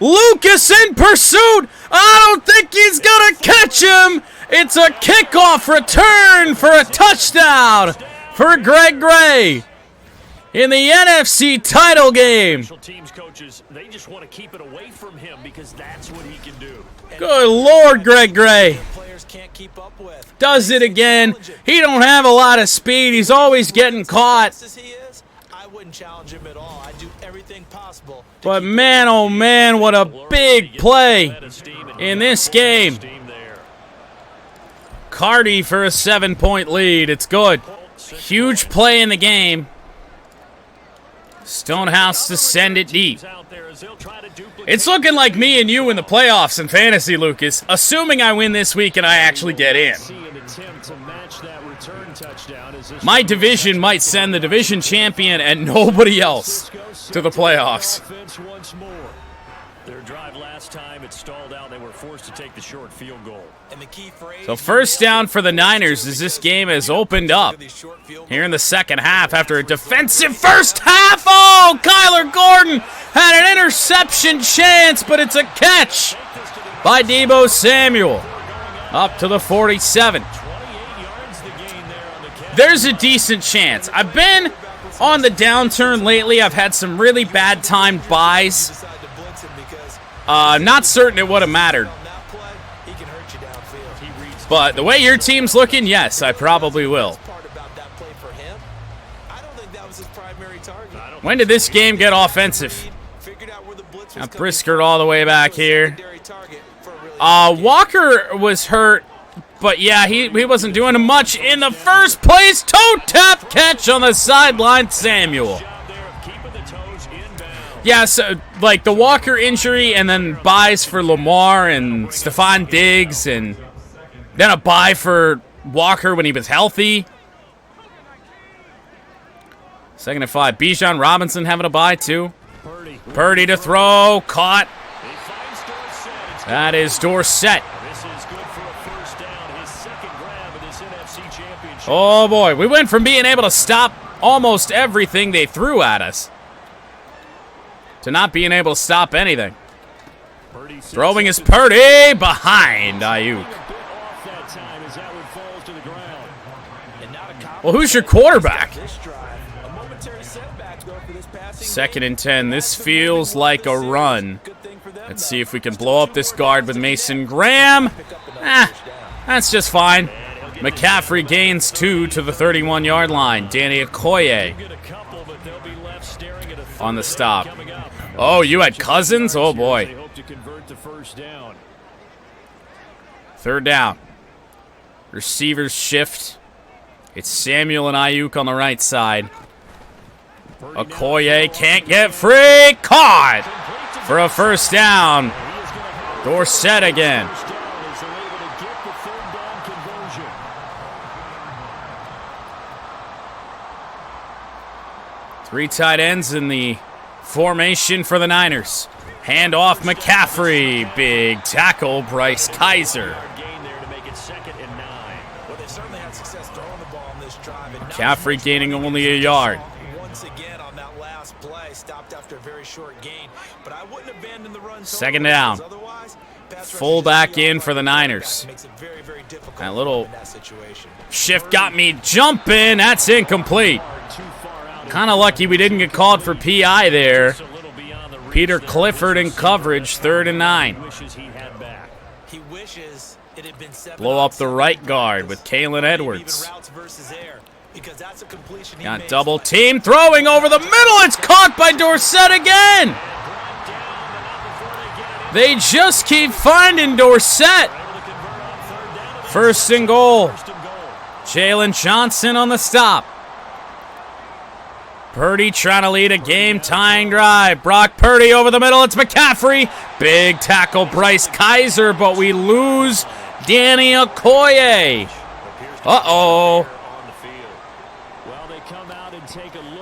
Lucas in pursuit! I don't think he's gonna catch him! It's a kickoff return for a touchdown for Greg Gray in the NFC title game. Good Lord, Greg Gray does it again. He don't have a lot of speed. He's always getting caught. But man, oh man, what a big play in this game. Cardi for a 7-point lead. It's good. Huge play in the game. Stonehouse to send it deep. It's looking like me and you in the playoffs in fantasy, Lucas, assuming I win this week and I actually get in. My division might send the division champion and nobody else to the playoffs. Their drive last time, it stalled out. They were forced to take the short field goal. So 1st down for the Niners as this game has opened up here in the 2nd half after a defensive first half. Oh, Kyler Gordon had an interception chance, but it's a catch by Deebo Samuel up to the 47. There's a decent chance. I've been on the downturn lately. I've had some really bad timed buys. Not certain it would have mattered. But the way your team's looking, yes, I probably will. When did this game get offensive? Got Brisker all the way back here. Walker was hurt, but yeah, he wasn't doing much in the first place. Toe tap catch on the sideline, Samuel. Yeah, so like the Walker injury and then buys for Lamar and Stephon Diggs and then a bye for Walker when he was healthy. 2nd and 5. Bijan Robinson having a bye too. Purdy to throw. Caught. That is Dorsett. Oh boy, we went from being able to stop almost everything they threw at us to not being able to stop anything. Throwing is Purdy behind Ayuk. Well, who's your quarterback? 2nd and 10. This feels like a run. Let's see if we can blow up this guard with Mason Graham. That's just fine. McCaffrey gains 2 to the 31-yard line. Danny Okoye on the stop. Oh, you had Cousins? Oh, boy. 3rd down. Receivers shift. It's Samuel and Ayuk on the right side. Okoye can't get free. Caught for a first down. Dorsett again. Three tight ends in the formation for the Niners. Hand off McCaffrey. Big tackle, Bryce Kaiser. McCaffrey gaining only a yard. Second down. Fullback in for the Niners. That little shift got me jumping. That's incomplete. Kind of lucky we didn't get called for PI there. Peter Clifford in coverage, 3rd and 9. Blow up the right guard with Kalen Edwards. Got double team, throwing over the middle. It's caught by Dorsett again. They just keep finding Dorsett. 1st and goal. Jalen Johnson on the stop. Purdy trying to lead a game-tying drive. Brock Purdy over the middle. It's McCaffrey. Big tackle, Bryce Kaiser, but we lose Danny Okoye. Uh-oh.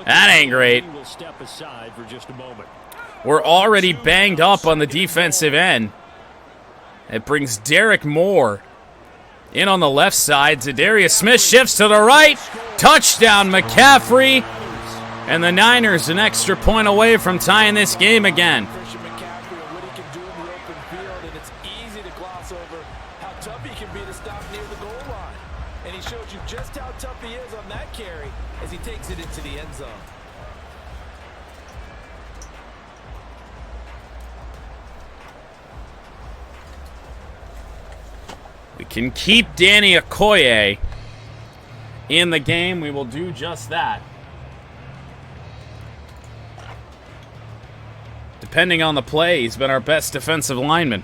That ain't great. We're already banged up on the defensive end. It brings Derek Moore in on the left side. Zadarius Smith shifts to the right. Touchdown, McCaffrey. And the Niners an extra point away from tying this game again. We can keep Danny Okoye in the game. We will do just that. Depending on the play, he's been our best defensive lineman.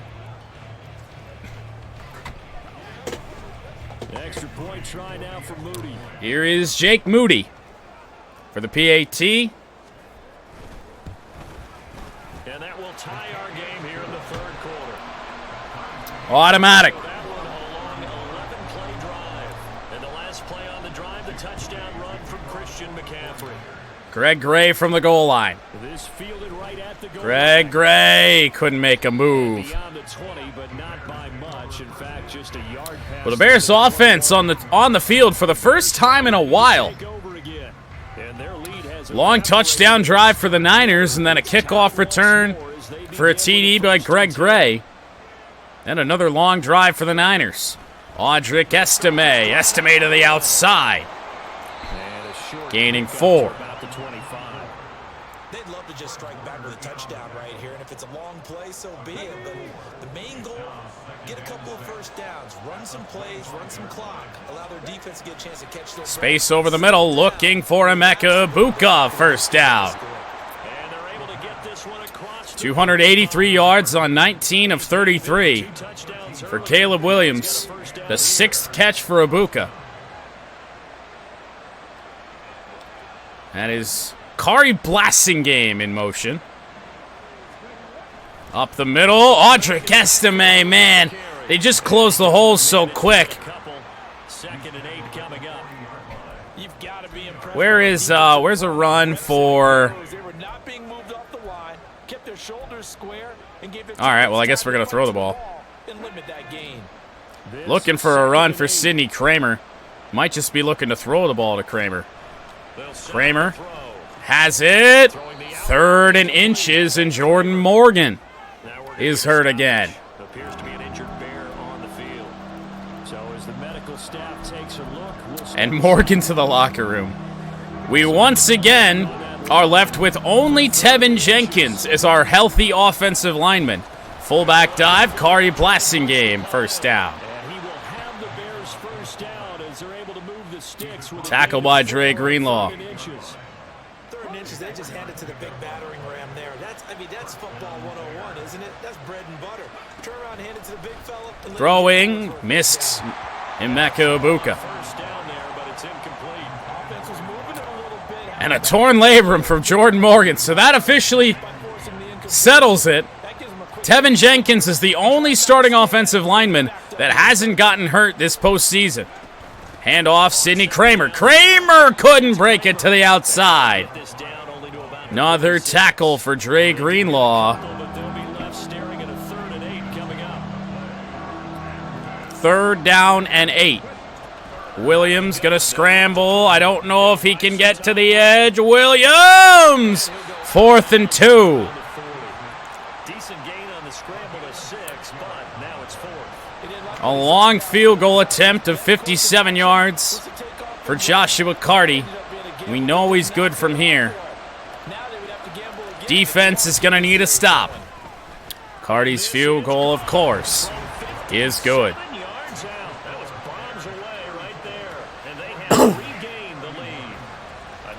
Extra point try now for Moody. Here is Jake Moody for the PAT. And that will tie our game here in the 3rd quarter. Automatic. That one a long 11-play drive. And the last play on the drive, the touchdown run from Christian McCaffrey. Greg Gray from the goal line. This fielded right at the goal Greg Gray couldn't make a move. beyond the 20, but not by much. In fact, just a yard pass. Well, the Bears offense on the field for the first time in a while. Long touchdown drive for the Niners, and then a kickoff return for a TD by Greg Gray. And another long drive for the Niners. Audric Estime to the outside. Gaining 4. They'd love to just strike back with a touchdown right here, and if it's a long play, so be it. But the main goal, get a couple of first downs, run some plays, run some clock, allow their defense to get a chance to catch those. Space over the middle, looking for Emeka Egbuka, first down. 283 yards on 19 of 33 for Caleb Williams, the 6th catch for Egbuka. That is Kari Blasingame in motion. Up the middle, Audric Estime, man. They just closed the hole so quick. Where's a run for... All right, well, I guess we're going to throw the ball. Looking for a run for Sidney Kramer. Might just be looking to throw the ball to Kramer. Kramer has it. 3rd and inches, and Jordan Morgan is hurt again. And Morgan to the locker room. We once again are left with only Tevin Jenkins as our healthy offensive lineman. Fullback dive, Kari Blasingame, first down. Tackle by Dre Greenlaw. 3rd and inches, they just handed to the big battering ram there. That's football 101, isn't it? That's bread and butter. Turn around, hand it to the big fella. Throwing, missed Emeka Ibuka. First down there, but it's incomplete. Offense was moving it a little bit. And a torn labrum from Jordan Morgan. So that officially settles it. Tevin Jenkins is the only starting offensive lineman that hasn't gotten hurt this postseason. Handoff, Sidney Kramer. Kramer couldn't break it to the outside. Another tackle for Dre Greenlaw. But they'll be left staring at a 3rd and 8 coming up. 3rd down and 8. Williams gonna scramble. I don't know if he can get to the edge. Williams! 4th and 2. Decent gain on the scramble to 6, but now it's 4th. A long field goal attempt of 57 yards for Joshua Carty. We know he's good from here. Defense is going to need a stop. Carty's field goal, of course, is good. 7 yards out. That was bombs away right there. And they have regained the lead.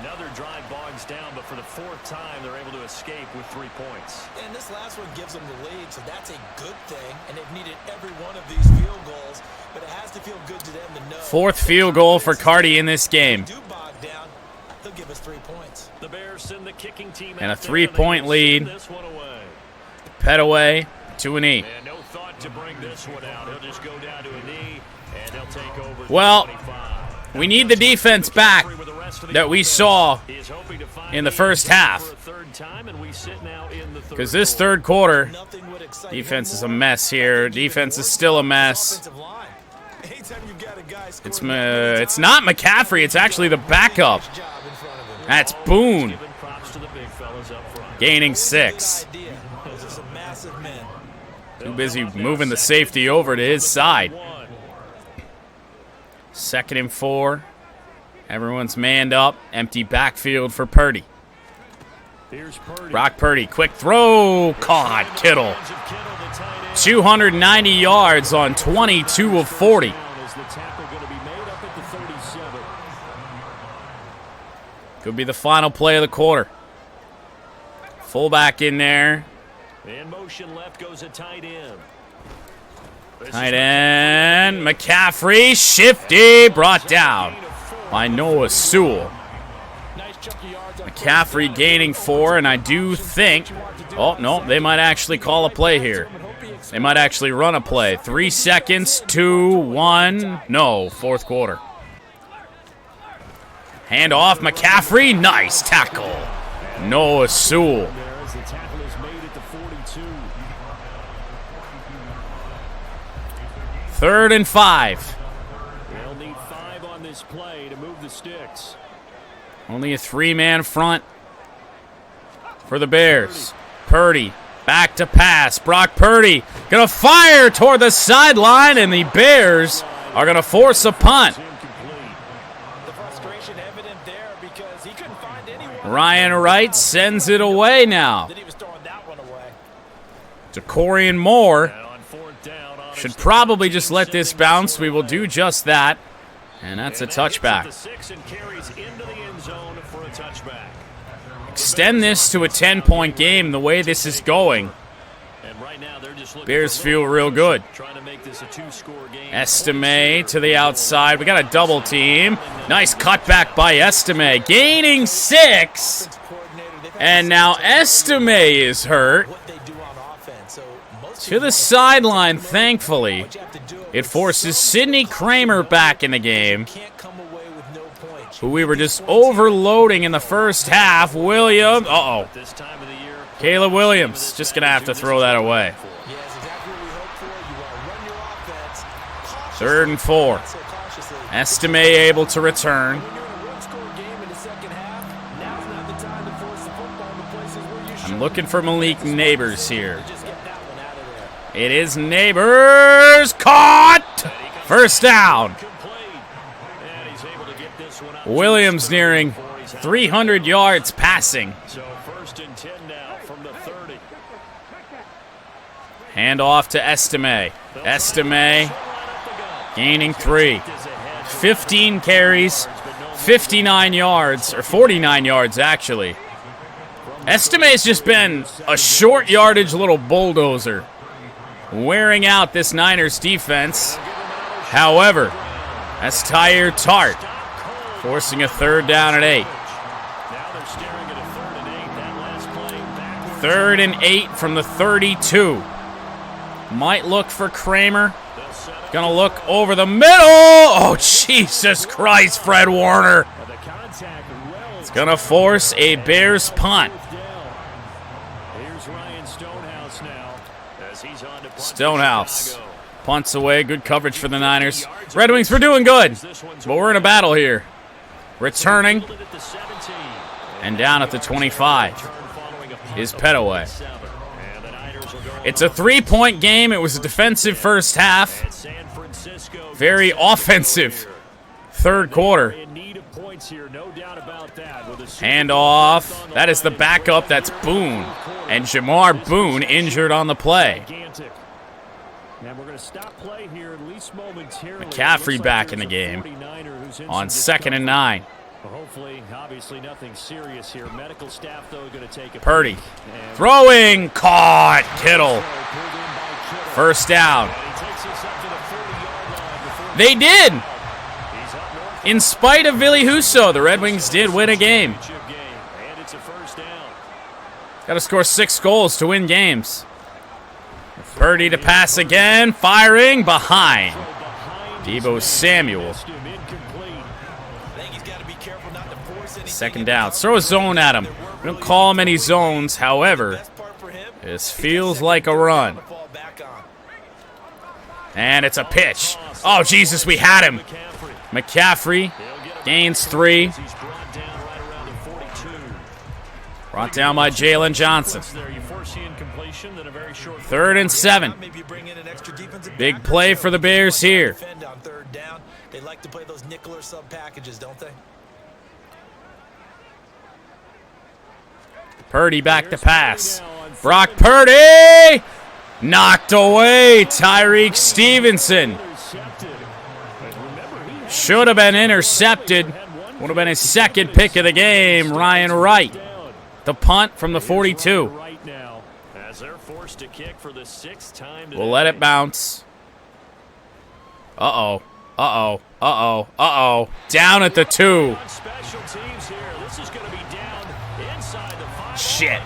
Another drive bogs down, but for the 4th time, they're able to escape with 3 points. And this last one gives them the lead, so that's a good thing. And they've needed every one of these field goals, but it has to feel good to them to know. 4th field goal for Carty in this game. Do bog down, they'll give us 3 points. The Bears send the kicking team And a out there. 3-point lead. This one away. Petaway to a knee. And no thought to bring this one out. He'll just go down to a knee, and they'll take over. Well, 25. we need the defense back that we saw Is hoping to find in the first half. for a 3rd time, and we sit now in the 3rd Because this 3rd quarter, defense is a mess here. Defense is still a mess. It's not McCaffrey. It's actually the backup. That's Boone. Giving props to the big fellas up front. Gaining 6. Too busy moving the safety over to his side. 2nd and 4. Everyone's manned up. Empty backfield for Purdy. Here's Purdy. Brock Purdy, quick throw. Caught Kittle. 290 yards on 22 of 40. Is the tackle going to be made up at the 37? Could be the final play of the quarter. Fullback in there. In motion left goes a tight end. Tight end. McCaffrey. Shifty. Brought down by Noah Sewell. McCaffrey gaining 4, and I do think... Oh, no, they might actually call a play here. They might actually run a play. 3 seconds, 2, 1. No, 4th quarter. Hand off, McCaffrey. Nice tackle. Noah Sewell. As the tackle is made at the 42. 3rd and 5. They'll need 5 on this play to move the sticks. Only a 3-man front for the Bears. Purdy back to pass. Brock Purdy gonna fire toward the sideline, and the Bears are gonna force a punt. Ryan Wright sends it away now. DeCorian Moore should probably just let this bounce. We will do just that. And that's a touchback. Extend this to a 10-point game the way this is going. Bears feel real good. Estime to the outside. We got a double team. Nice cutback by Estime. Gaining 6. And now Estime is hurt. To the sideline, thankfully. It forces Sidney Kramer back in the game, who we were just overloading in the first half. Williams. Uh-oh. Caleb Williams just going to have to throw that away. 3rd and 4. Estime able to return. I'm looking for Malik Neighbors here. It is Neighbors. Caught! First down. Williams nearing 300 yards passing. So 1st and 10 now from the 30. Hand off to Estime. Estime gaining 3. 15 carries, 59 yards, or 49 yards actually. Estime's just been a short yardage little bulldozer, wearing out this Niners defense. However, That's Tyre Tart, forcing a 3rd down and 8. Now they're staring at a 3rd and 8. That last play backwards. 3rd and 8 from the 32. Might look for Kramer. Gonna look over the middle. Oh, Jesus Christ, Fred Warner. It's gonna force a Bears punt. Here's Ryan Stonehouse now as he's on to punt. Stonehouse punts away. Good coverage for the Niners. Red Wings, we're doing good, but we're in a battle here. Returning and down at the 25 is Petaway. It's a 3-point game. It was a defensive first half. Very offensive third quarter. Hand off. That is the backup. That's Boone. And Jamar Boone injured on the play. McCaffrey back in the game on 2nd and 9. Hopefully, obviously nothing serious here. Medical staff, though, going to take a Purdy throwing, caught. Kittle. First down. They did. In spite of Billy Huso, the Red Wings did win a game. Got to score 6 goals to win games. Purdy to pass again, firing behind Deebo Samuel. 2nd down. Throw a zone at him. We don't call him any zones. However, this feels like a run. And it's a pitch. Oh, Jesus, we had him. McCaffrey gains 3. Brought down by Jalen Johnson. 3rd and 7. Big play for the Bears here. They like to play those nickel or sub packages, don't they? Purdy back to pass. Brock Purdy! Knocked away. Tyreek Stevenson. Should have been intercepted. Would have been his 2nd pick of the game. Ryan Wright. The punt from the 42. We'll let it bounce. Uh-oh. Uh-oh. Uh-oh. Uh-oh. Down at the 2. Shit.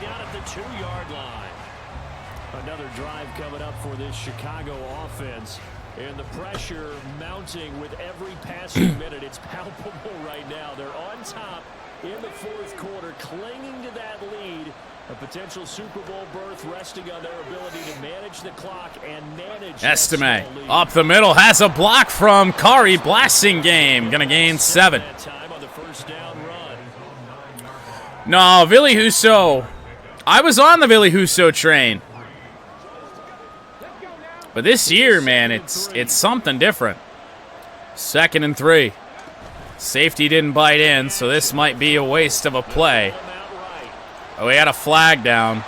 Another drive coming up for this Chicago offense. And the pressure mounting with every passing minute. It's palpable right now. They're on top in the 4th quarter, clinging to that lead. A potential Super Bowl berth resting on their ability to manage the clock and manage. Estime up the middle, has a block from Kari Blasingame. Gonna gain 7. No, Billy Huso. I was on the Billy Huso train. But this year, man, it's something different. 2nd and 3. Safety didn't bite in, so this might be a waste of a play. Oh, we had a flag down.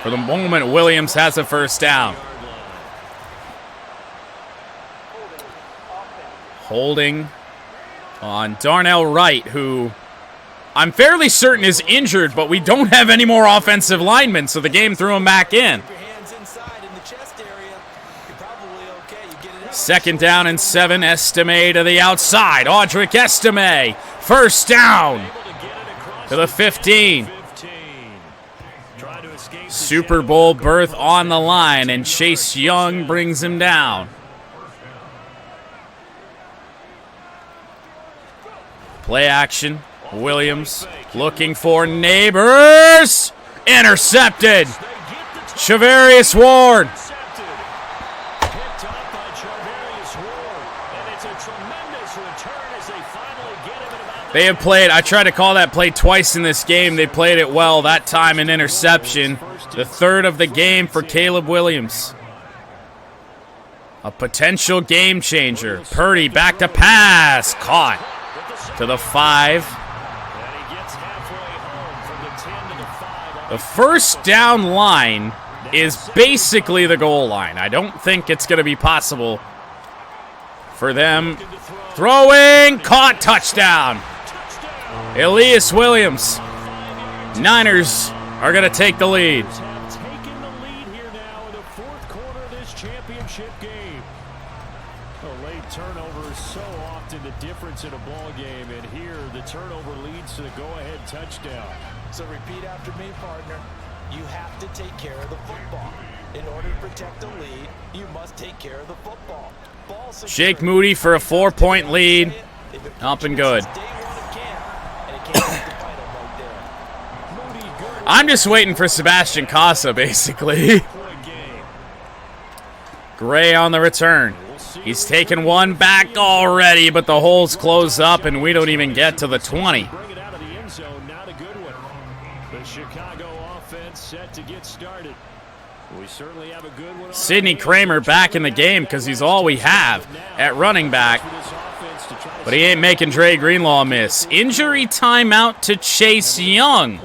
For the moment, Williams has a first down. Holding on Darnell Wright, who I'm fairly certain is injured, but we don't have any more offensive linemen, so the game threw him back in. 2nd down and 7. Estime to the outside. Audric Estime. First down to the 15. Super Bowl berth on the line, and Chase Young brings him down. Play action. Williams looking for Neighbors. Intercepted. Charvarius Ward. They have played, I tried to call that play twice in this game. They played it well that time, an interception. The 3rd of the game for Caleb Williams. A potential game changer. Purdy back to pass. Caught to the 5. The first down line is basically the goal line. I don't think it's going to be possible for them. Throwing, caught, touchdown. Elias Williams. Niners are going to take the lead. Taking the lead here now in the 4th quarter of this championship game. A late turnover is so often gets the go-ahead touchdown. So repeat after me, partner. You have to take care of the football. In order to protect the lead, you must take care of the football. Jake Moody for a 4-point lead. Up and good. I'm just waiting for Sebastian Casa, basically. Gray on the return. He's taken one back already, but the holes close up, and we don't even get to the 20. Bring it out of the end zone, not a good one. The Chicago offense set to get started. We certainly have a good one. Sidney Kramer back in the game because he's all we have at running back. But he ain't making Dre Greenlaw miss. Injury timeout to Chase Young.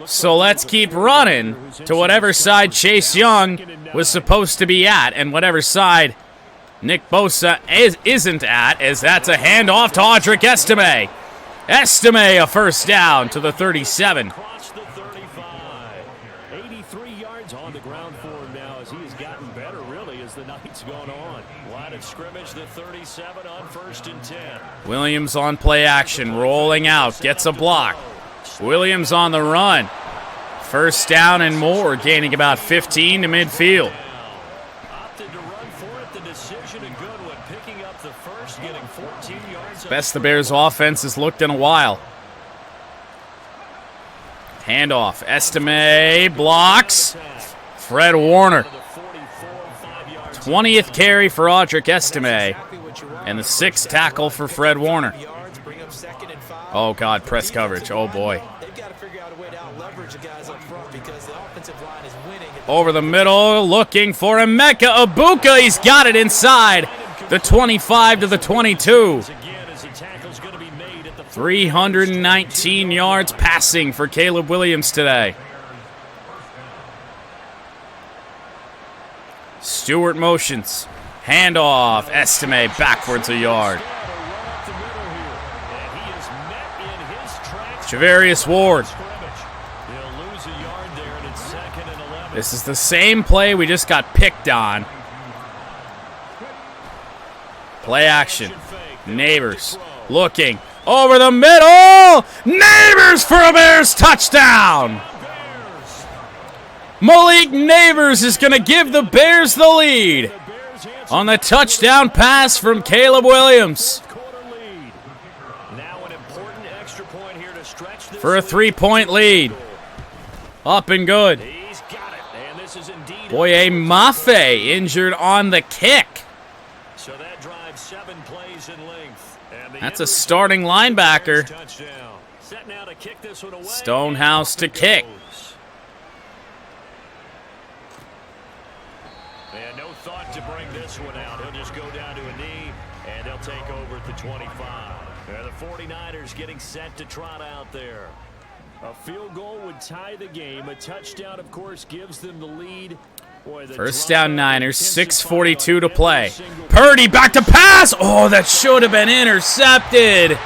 So let's keep running to whatever side Chase Young was supposed to be at, and whatever side Nick Bosa isn't at, as that's a handoff to Audric Estime. Estime a first down to the 37. Across the 35. 83 yards on the ground for him now as he has gotten better, really, as the night's gone on. Line of scrimmage, the 37 on 1st and 10. Williams on play action, rolling out, gets a block. Williams on the run. First down and more, gaining about 15 to midfield. Opted to run for it, the decision a good one, picking up the first, getting 14 yards. Best the Bears offense has looked in a while. Handoff, Estime blocks. Fred Warner. 20th carry for Audric Estime. And the 6th tackle for Fred Warner. Oh, God, press coverage. Oh, boy. Over the middle, looking for Emeka Egbuka. He's got it inside the 25 to the 22. 319 yards passing for Caleb Williams today. Stewart motions. Handoff. Estime backwards a yard. Javarius Ward. This is the same play we just got picked on. Play action. Neighbors looking over the middle. Neighbors for a Bears touchdown. Malik Neighbors is going to give the Bears the lead on the touchdown pass from Caleb Williams. For a 3-point lead. Up and good. Boye Mafe injured on the kick. So that drives 7 plays in length. That's a starting linebacker. Stonehouse to kick. They had no thought to bring this one out. He'll just go down to a knee, and they'll take over at the 25. The 49ers getting set to trot out there. A field goal would tie the game. A touchdown, of course, gives them the lead. First down Niners, 6:42 to play. Purdy back to pass. Oh, that should have been intercepted.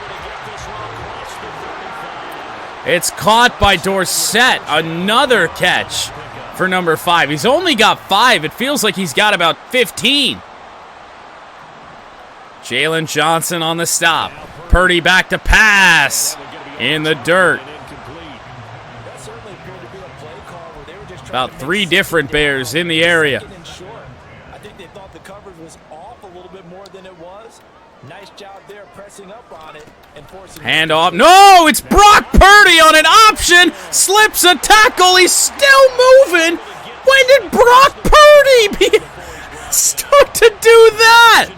It's caught by Dorsett. Another catch for number 5. He's only got 5. It feels like he's got about 15. Jalen Johnson on the stop. Purdy back to pass in the dirt. About 3 different Bears in the area. I think they thought the coverage was off a little bit more than it was. Nice job there pressing up on it and forcing. Handoff. No, it's Brock Purdy on an option. Slips a tackle. He's still moving. When did Brock Purdy start to do that?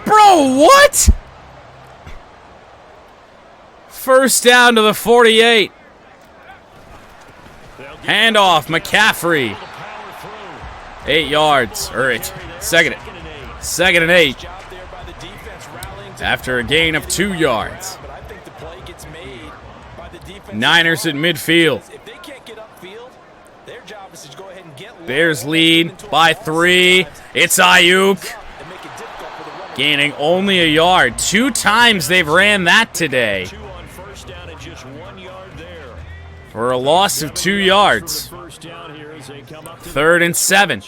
Bro, what? First down to the 48. Handoff, McCaffrey. 8 yards, or second and 8. After a gain of 2 yards. Niners at midfield. Bears lead by 3. It's Ayuk. Gaining only a yard. 2 times they've ran that today. For a loss of 2 yards. 3rd and 7.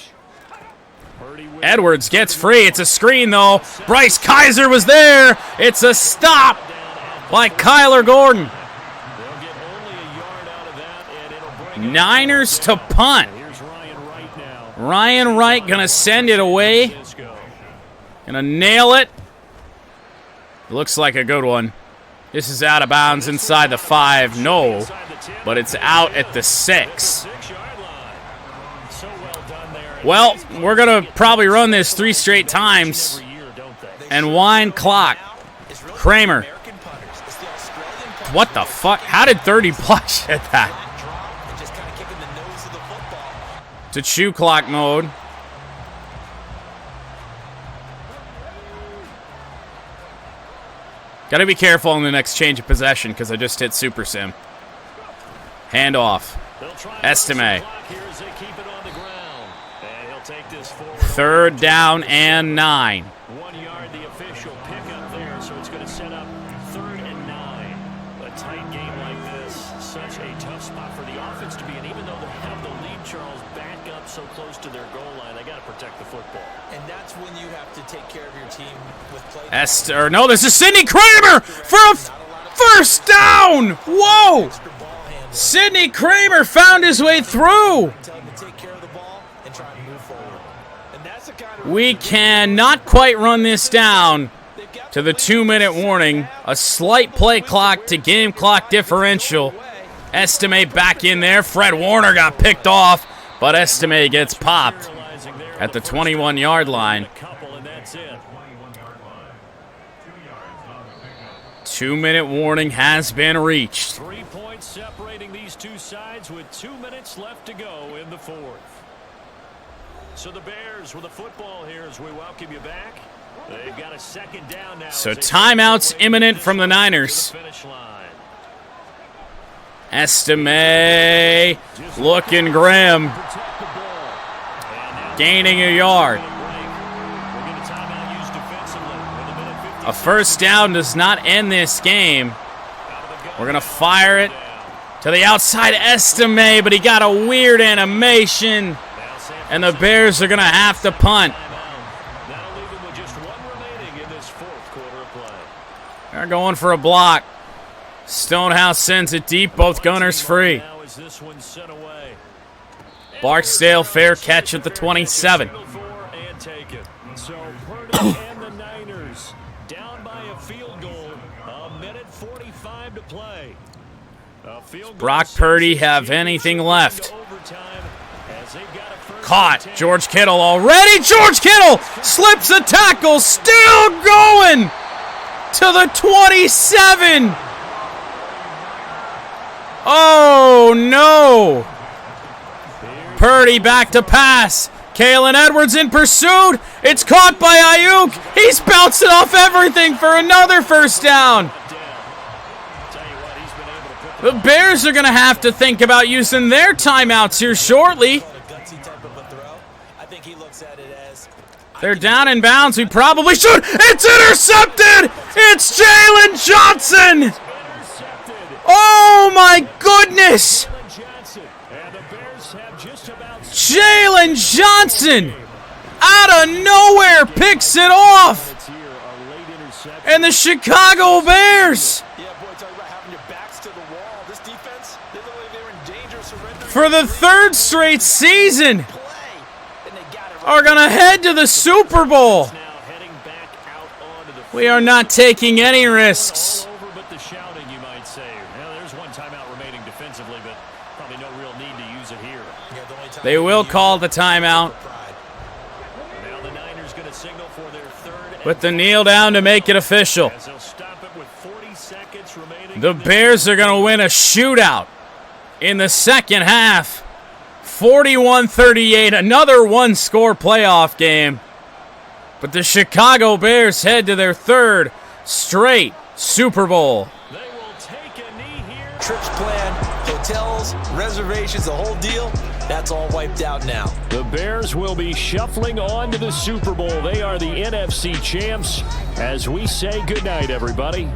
Edwards gets free. It's a screen, though. Bryce Kaiser was there. It's a stop by Kyler Gordon. Niners to punt. Ryan Wright going to send it away. Going to nail it. Looks like a good one. This is out of bounds inside the 5. No, but it's out at the 6. Well, we're going to probably run this 3 straight times and wind clock. Kramer. What the fuck? How did 30 plus hit that? To chew clock mode. Got to be careful on the next change of possession because I just hit Super Sim. Handoff. Estime. 3rd down and 9. 1 yard, the official pickup there, so it's going to set up 3rd and 9. A tight game like this, such a tough spot for the offense to be in. Even though they have the lead, Charles, back up so close to their goal line, they got to protect the football. And that's when you have to take care of your team with play. No, this is Sidney Kramer for a first down. Whoa! Sidney Kramer found his way through. We cannot quite run this down to the 2-minute warning. A slight play clock to game clock differential. Estime back in there. Fred Warner got picked off, but Estime gets popped at the 21-yard line. 2-minute warning has been reached. 3 points separating these two sides with 2 minutes left to go in the 4th. So the Bears with the football here as we welcome you back. They've got a 2nd down now. So timeouts imminent from the Niners. Estime looking grim. Gaining a yard. A first down does not end this game. We're going to fire it to the outside Estime, but he got a weird animation. And the Bears are going to have to punt. They're going for a block. Stonehouse sends it deep, both gunners free. Barksdale, fair catch at the 27. So PURDY and the Niners down by a field goal. 1:45 to play. Brock Purdy have anything left? Caught. George Kittle already. George Kittle slips a tackle. Still going to the 27. Oh, no. Purdy back to pass. Kalen Edwards in pursuit. It's caught by Ayuk. He's bouncing off everything for another first down. The Bears are going to have to think about using their timeouts here shortly. They're down in bounds. We probably should. It's intercepted. It's Jalen Johnson. Oh, my goodness. Jalen Johnson out of nowhere picks it off. And the Chicago Bears, for the 3rd straight season, are going to head to the Super Bowl. We are not taking any risks. They will call the timeout. With the kneel down to make it official. The Bears are going to win a shootout in the second half. 41-38, another one-score playoff game. But the Chicago Bears head to their 3rd straight Super Bowl. They will take a knee here. Trips planned, hotels, reservations, the whole deal, that's all wiped out now. The Bears will be shuffling on to the Super Bowl. They are the NFC champs as we say goodnight, everybody.